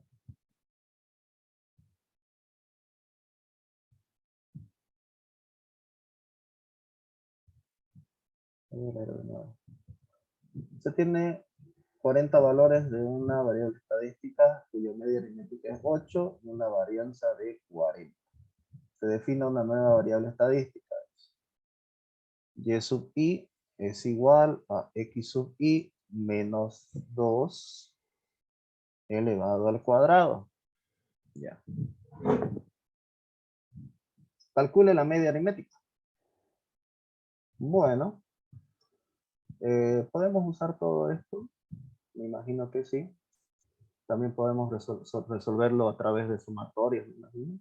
Voy a leer de nuevo. Se tiene 40 valores de una variable estadística cuya media aritmética es 8 y una varianza de 40. Se define una nueva variable estadística. Y sub i es igual a x sub i menos 2 elevado al cuadrado. Ya. Calcule la media aritmética. Bueno, ¿podemos usar todo esto? Me imagino que sí. También podemos resolverlo a través de sumatorios, me imagino.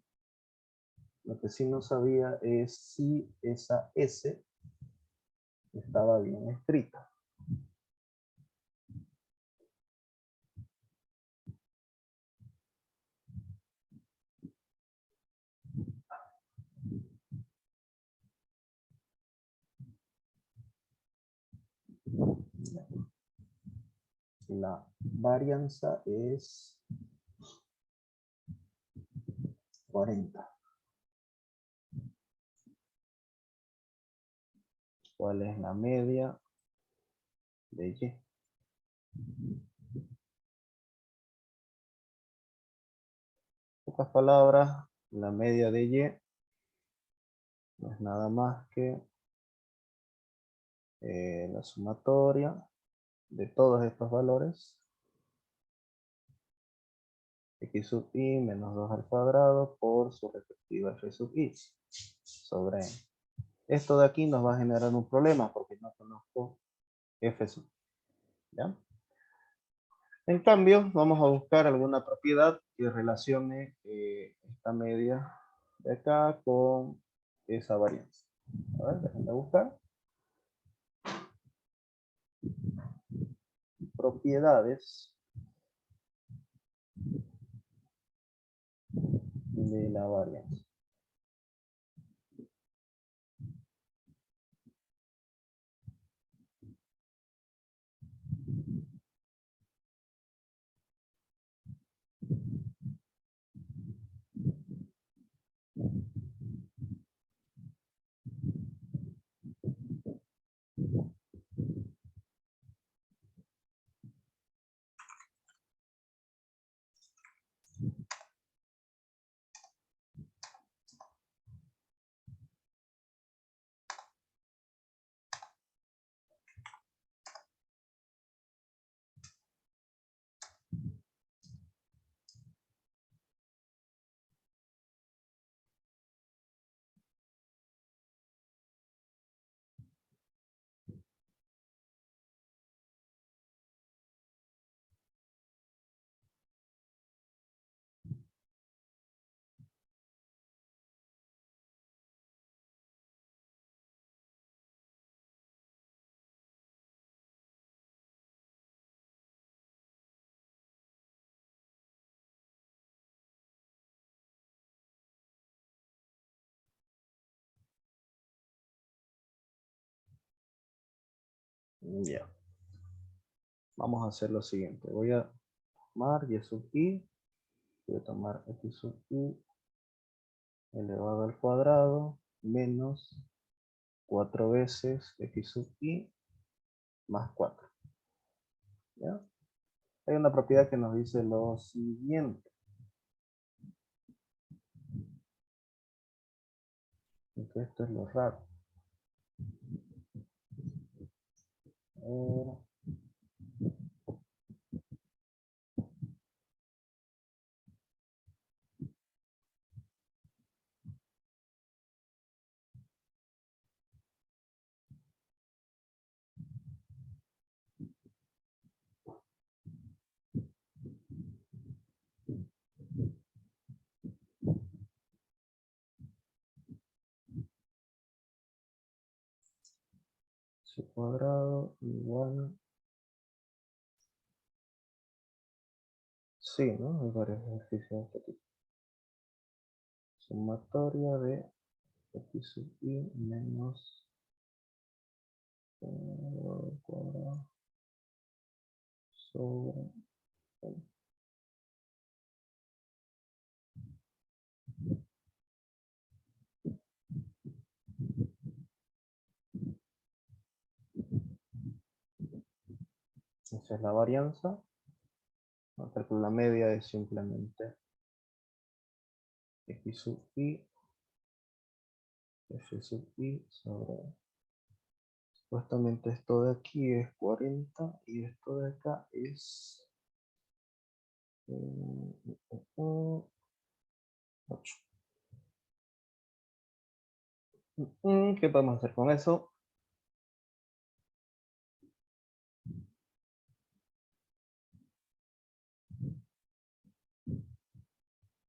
Lo que sí no sabía es si esa S estaba bien escrita. La varianza es 40. ¿Cuál es la media de Y? En pocas palabras, la media de Y no es nada más que la sumatoria de todos estos valores, x sub i menos 2 al cuadrado por su respectiva f sub i sobre n. Esto de aquí nos va a generar un problema porque no conozco f sub, ¿ya? En cambio, vamos a buscar alguna propiedad que relacione esta media de acá con esa varianza. A ver, déjenme buscar. Propiedades de la varianza. Ya. Vamos a hacer lo siguiente. Voy a tomar y sub i. Voy a tomar x sub i elevado al cuadrado menos 4 veces x sub i más 4. ¿Ya? Hay una propiedad que nos dice lo siguiente. Entonces, esto es lo raro. ver. Su cuadrado igual. Sí, ¿no? Hay varios ejercicios de este tipo. Sumatoria de x sub i menos cuadrado sobre. Esa es la varianza. La media es simplemente x sub i, f sub i sobre. Supuestamente esto de aquí es 40 y esto de acá es 8. ¿Qué podemos hacer con eso?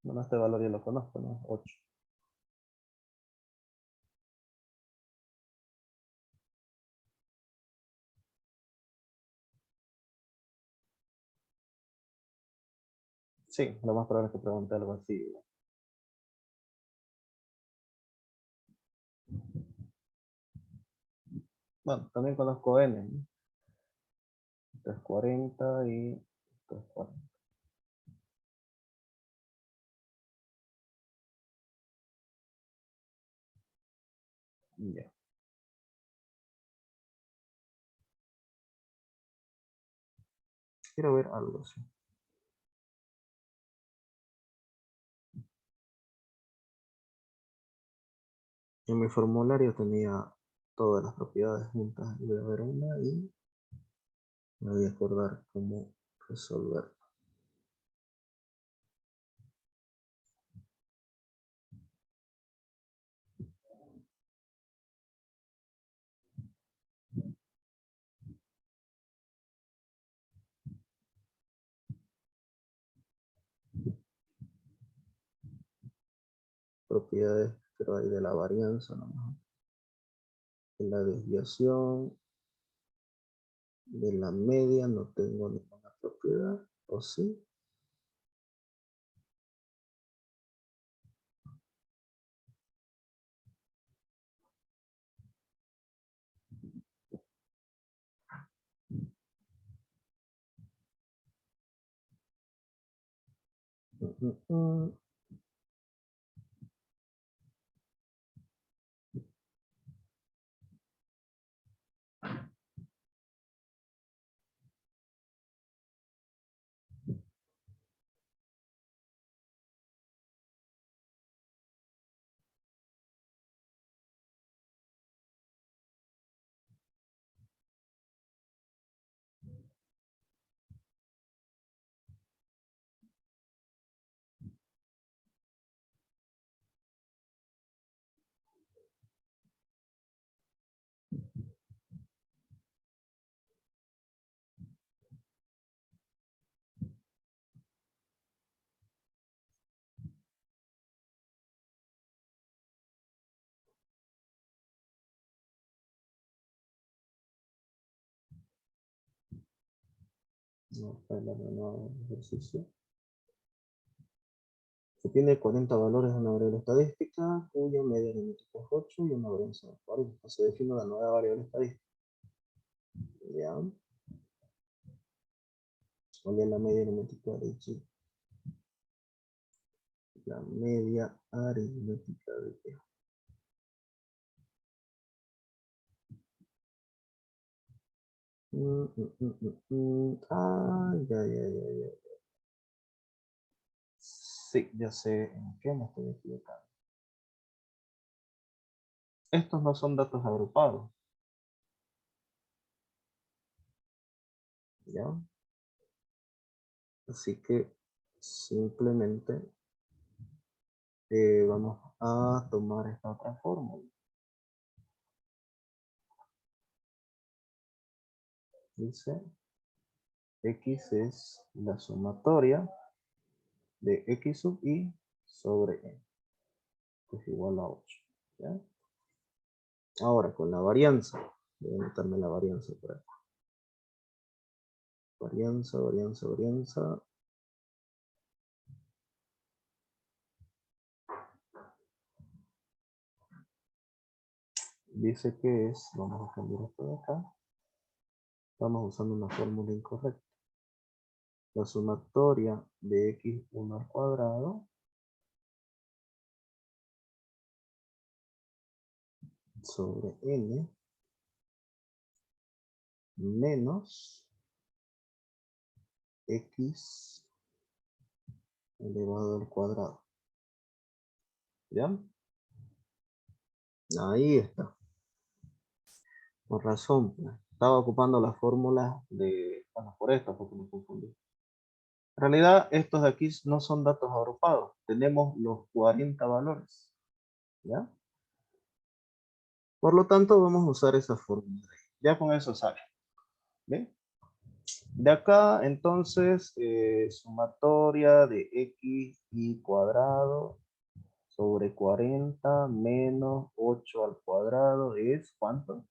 Bueno, este valor ya lo conozco, ¿no? 8. Sí, lo más probable es que pregunte algo así. Bueno, también conozco n, ¿no? Esto es 40 y esto es 40. Ya. Quiero ver algo así. En mi formulario tenía todas las propiedades juntas. Voy a ver una y me voy a acordar cómo resolver. Propiedades, pero hay de la varianza nomás. De la desviación, de la media no tengo ninguna propiedad, ¿o sí? Mm, mm, mm. No, espera, no, ejercicio. Se tiene 40 valores de una variable estadística, cuya media aritmética es 8 y una varianza de 40. Se define la nueva variable estadística. Ya. ¿Cuál es la media aritmética de G? La media aritmética de G. Ah, ya. Sí, ya sé en qué me estoy equivocando. Estos no son datos agrupados. ¿Ya? Así que simplemente vamos a tomar esta otra fórmula. Dice, x es la sumatoria de x sub i sobre n, que es igual a 8. ¿Ya? Ahora, con la varianza, voy a anotarme la varianza por acá. Varianza, varianza, varianza. Dice que es, vamos a cambiar esto de acá. Estamos usando una fórmula incorrecta. La sumatoria de x1 al cuadrado sobre n menos x elevado al cuadrado. ¿Ya? Ahí está. Por razón, pues, estaba ocupando la fórmula de, bueno, por esto, porque me confundí. En realidad, estos de aquí no son datos agrupados. Tenemos los 40 valores. ¿Ya? Por lo tanto, vamos a usar esa fórmula. Ya con eso sale. ¿Bien? De acá, entonces, sumatoria de x y cuadrado sobre 40 menos 8 al cuadrado es, ¿cuánto?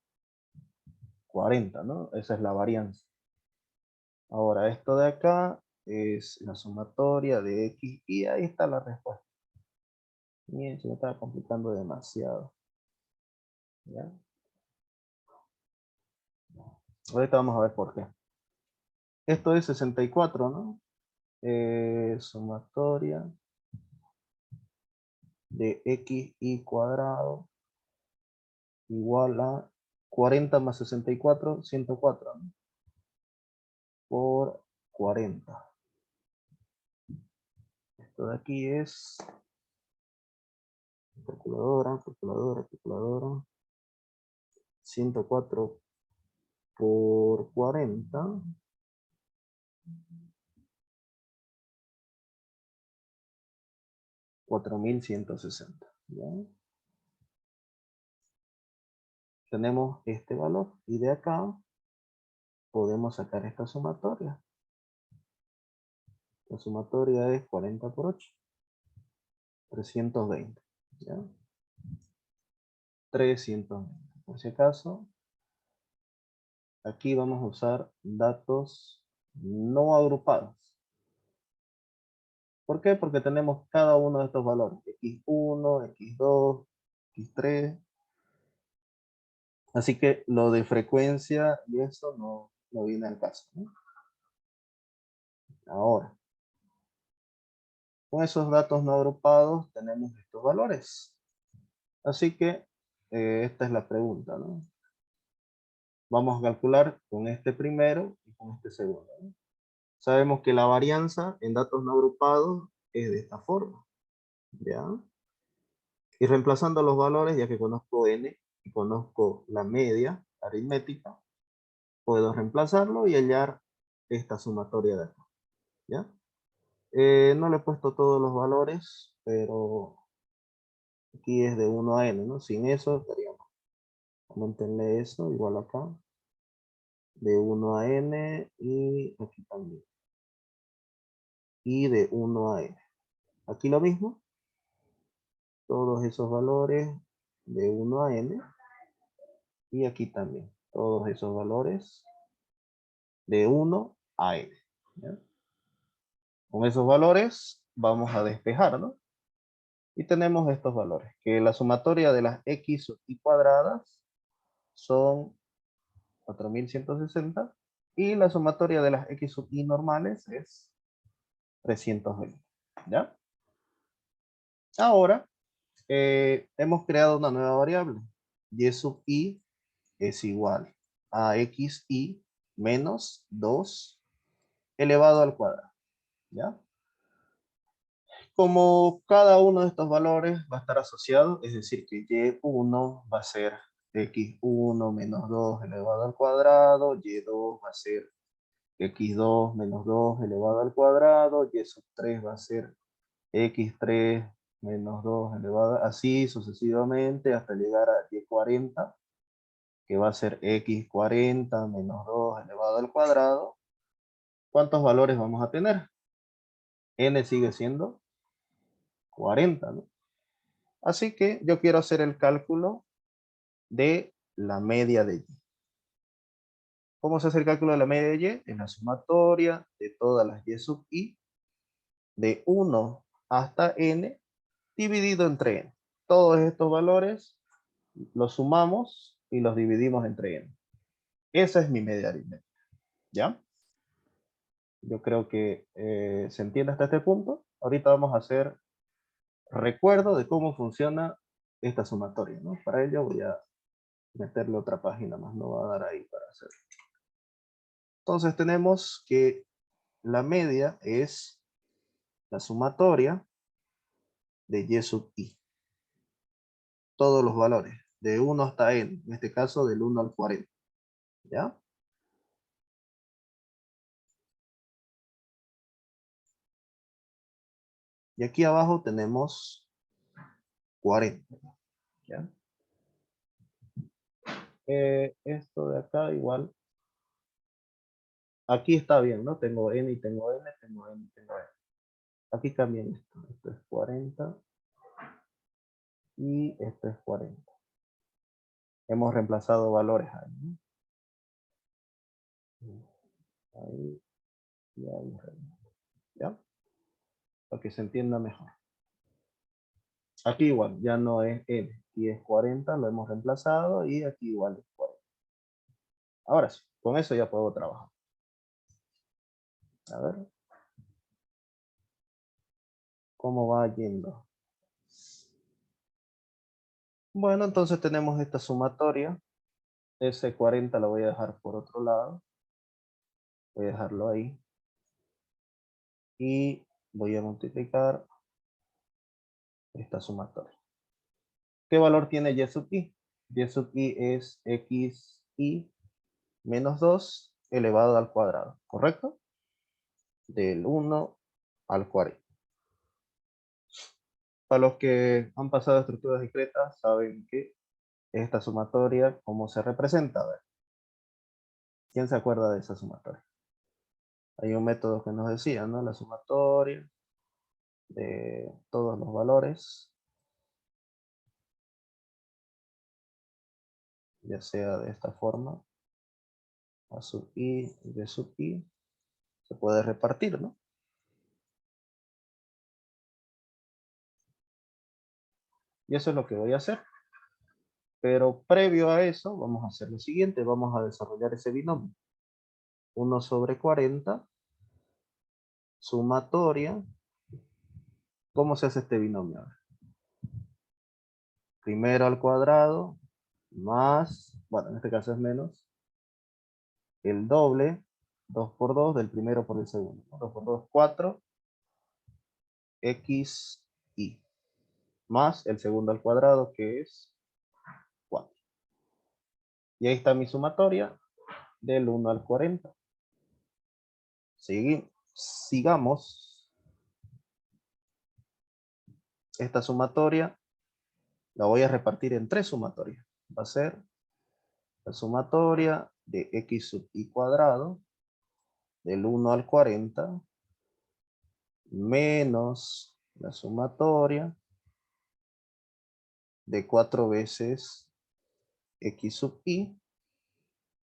40, ¿no? Esa es la varianza. Ahora, esto de acá es la sumatoria de x y ahí está la respuesta. Bien, se me está complicando demasiado. ¿Ya? Ahorita vamos a ver por qué. Esto es 64, ¿no? Sumatoria de x y cuadrado igual a 40 más 64, 104, ¿no? Por 40. Esto de aquí es calculadora, calculadora, calculadora. 104 por 40. 4160. ¿Ya? Tenemos este valor y de acá podemos sacar esta sumatoria. La sumatoria es 40 por 8. 320. ¿Ya? 320. Por si acaso, aquí vamos a usar datos no agrupados. ¿Por qué? Porque tenemos cada uno de estos valores. X1, X2, X3. Así que lo de frecuencia y eso no viene al caso, ¿no? Ahora, con esos datos no agrupados tenemos estos valores. Así que esta es la pregunta, ¿no? Vamos a calcular con este primero y con este segundo, ¿no? Sabemos que la varianza en datos no agrupados es de esta forma, ¿ya? Y reemplazando los valores, ya que conozco n y conozco la media aritmética, puedo reemplazarlo y hallar esta sumatoria de acá, ¿ya? No le he puesto todos los valores, pero aquí es de 1 a n, ¿no? Sin eso estaríamos. Aumentenle eso, igual acá. De 1 a n y aquí también. Y de 1 a n. Aquí lo mismo. Todos esos valores de 1 a n. Y aquí también. Todos esos valores de 1 a n. ¿Ya? Con esos valores vamos a despejar, ¿no? Y tenemos estos valores, que la sumatoria de las x sub i cuadradas son 4160 y la sumatoria de las x sub i normales es 320. ¿Ya? Ahora hemos creado una nueva variable. Y sub i es igual a xi menos 2 elevado al cuadrado. ¿Ya? Como cada uno de estos valores va a estar asociado, es decir, que y1 va a ser x1 menos 2 elevado al cuadrado, y2 va a ser x2 menos 2 elevado al cuadrado, y sub 3 va a ser x3 menos 2 elevado, así sucesivamente hasta llegar a y40, que va a ser x40 menos 2 elevado al cuadrado. ¿Cuántos valores vamos a tener? N sigue siendo 40, ¿no? Así que yo quiero hacer el cálculo de la media de y. ¿Cómo se hace el cálculo de la media de y? En la sumatoria de todas las y sub i, de 1 hasta n, dividido entre n. Todos estos valores los sumamos y los dividimos entre n. Esa es mi media aritmética. ¿Ya? Yo creo que se entiende hasta este punto. Ahorita vamos a hacer recuerdo de cómo funciona esta sumatoria, ¿no? Para ello voy a meterle otra página más, no va a dar ahí para hacer. Entonces tenemos que la media es la sumatoria de y sub i. Todos los valores, de 1 hasta n, en este caso del 1 al 40. ¿Ya? Y aquí abajo tenemos 40. ¿Ya? Esto de acá igual. Aquí está bien, ¿no? Tengo n y tengo n, tengo n y tengo n. Aquí cambian esto. Esto es 40 y esto es 40. Hemos reemplazado valores ahí, ¿no? Ahí y ahí. ¿Ya? Para que se entienda mejor. Aquí igual, ya no es n. Aquí es 40, lo hemos reemplazado y aquí igual es 40. Ahora sí, con eso ya puedo trabajar. A ver. ¿Cómo va yendo? Bueno, entonces tenemos esta sumatoria. Ese 40 lo voy a dejar por otro lado. Voy a dejarlo ahí. Y voy a multiplicar esta sumatoria. ¿Qué valor tiene y sub i? Y sub i es xi menos 2 elevado al cuadrado, ¿correcto? Del 1 al 40. Para los que han pasado estructuras discretas, saben que esta sumatoria, ¿cómo se representa? A ver, ¿quién se acuerda de esa sumatoria? Hay un método que nos decía, ¿no? La sumatoria de todos los valores, ya sea de esta forma, a sub i y b sub i, se puede repartir, ¿no? Y eso es lo que voy a hacer. Pero previo a eso, vamos a hacer lo siguiente, vamos a desarrollar ese binomio. 1 sobre 40, sumatoria. ¿Cómo se hace este binomio? Primero al cuadrado, más, bueno, en este caso es menos, el doble, 2 por 2 del primero por el segundo. 2 por 2, 4, x, y. Más el segundo al cuadrado, que es 4. Y ahí está mi sumatoria del 1 al 40. Sigamos. Esta sumatoria la voy a repartir en 3 sumatorias. Va a ser la sumatoria de x sub i cuadrado del 1 al 40 menos la sumatoria de 4 veces x sub i.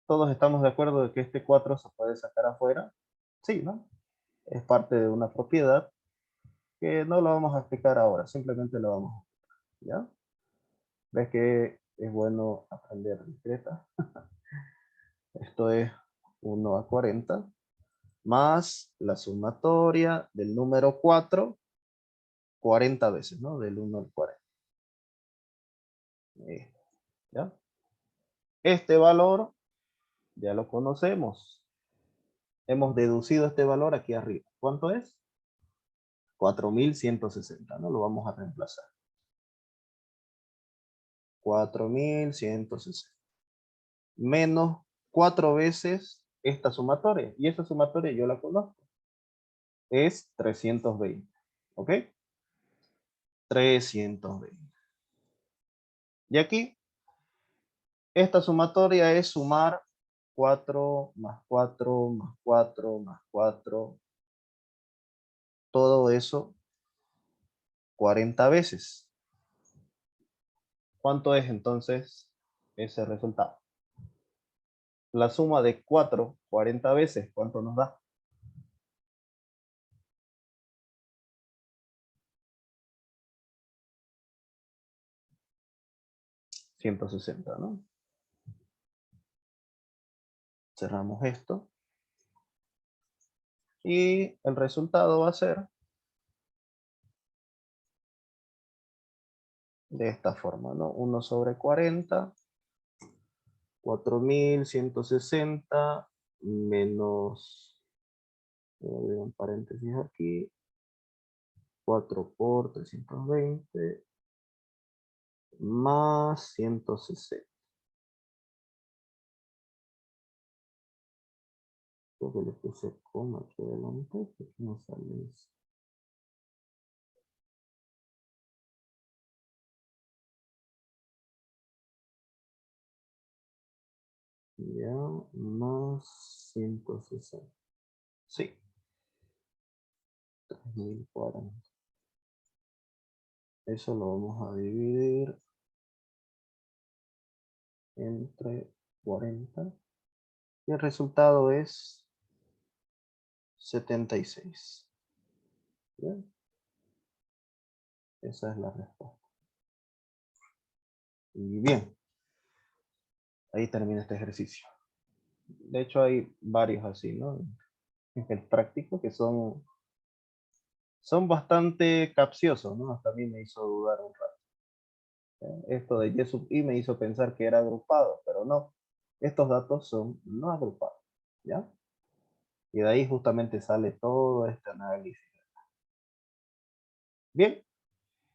Todos estamos de acuerdo de que este 4 se puede sacar afuera. Sí, ¿no? Es parte de una propiedad que no lo vamos a explicar ahora, simplemente lo vamos a explicar, ¿ya? ¿Ves que es bueno aprender discreta? Esto es 1 a 40 más la sumatoria del número 4, 40 veces, ¿no? Del 1 al 40. ¿Ya? Este valor ya lo conocemos. Hemos deducido este valor aquí arriba. ¿Cuánto es? 4160, ¿no? Lo vamos a reemplazar. 4160. Menos 4 veces esta sumatoria. Y esa sumatoria yo la conozco. Es 320. ¿Ok? 320. Y aquí, esta sumatoria es sumar 4 más 4 más 4 más 4. Todo eso 40 veces. ¿Cuánto es entonces ese resultado? La suma de 4, 40 veces, ¿cuánto nos da? 160, ¿no? Cerramos esto. Y el resultado va a ser de esta forma, ¿no? 1 sobre 40, 4160 menos, voy a abrir un paréntesis aquí, 4 por 320 más 160. Creo que le puse coma aquí adelante, porque no sale eso. Ya, más 160. Sí, 3040. Eso lo vamos a dividir entre 40. Y el resultado es 76. Bien, esa es la respuesta. Y bien, ahí termina este ejercicio. De hecho, hay varios así, ¿no? En el práctico que son bastante capciosos, ¿no? Hasta a mí me hizo dudar un rato. Esto de Y sub I me hizo pensar que era agrupado, pero no. Estos datos son no agrupados, ¿ya? Y de ahí justamente sale todo este análisis. Bien,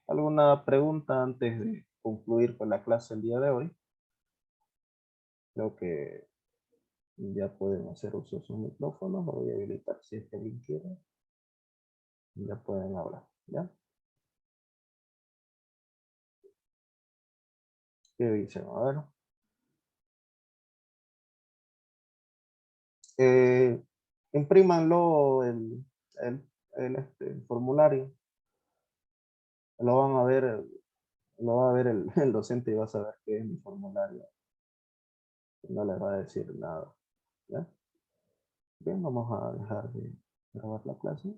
¿alguna pregunta antes de concluir con la clase el día de hoy? Creo que ya pueden hacer uso de sus micrófonos. Lo voy a habilitar si es que alguien quiere. Ya pueden hablar, ¿ya? ¿Qué dicen? A ver. Imprímanlo el formulario. Lo van a ver, lo va a ver el docente y va a saber qué es mi formulario. No les va a decir nada, ¿ya? Bien, vamos a dejar de grabar la clase.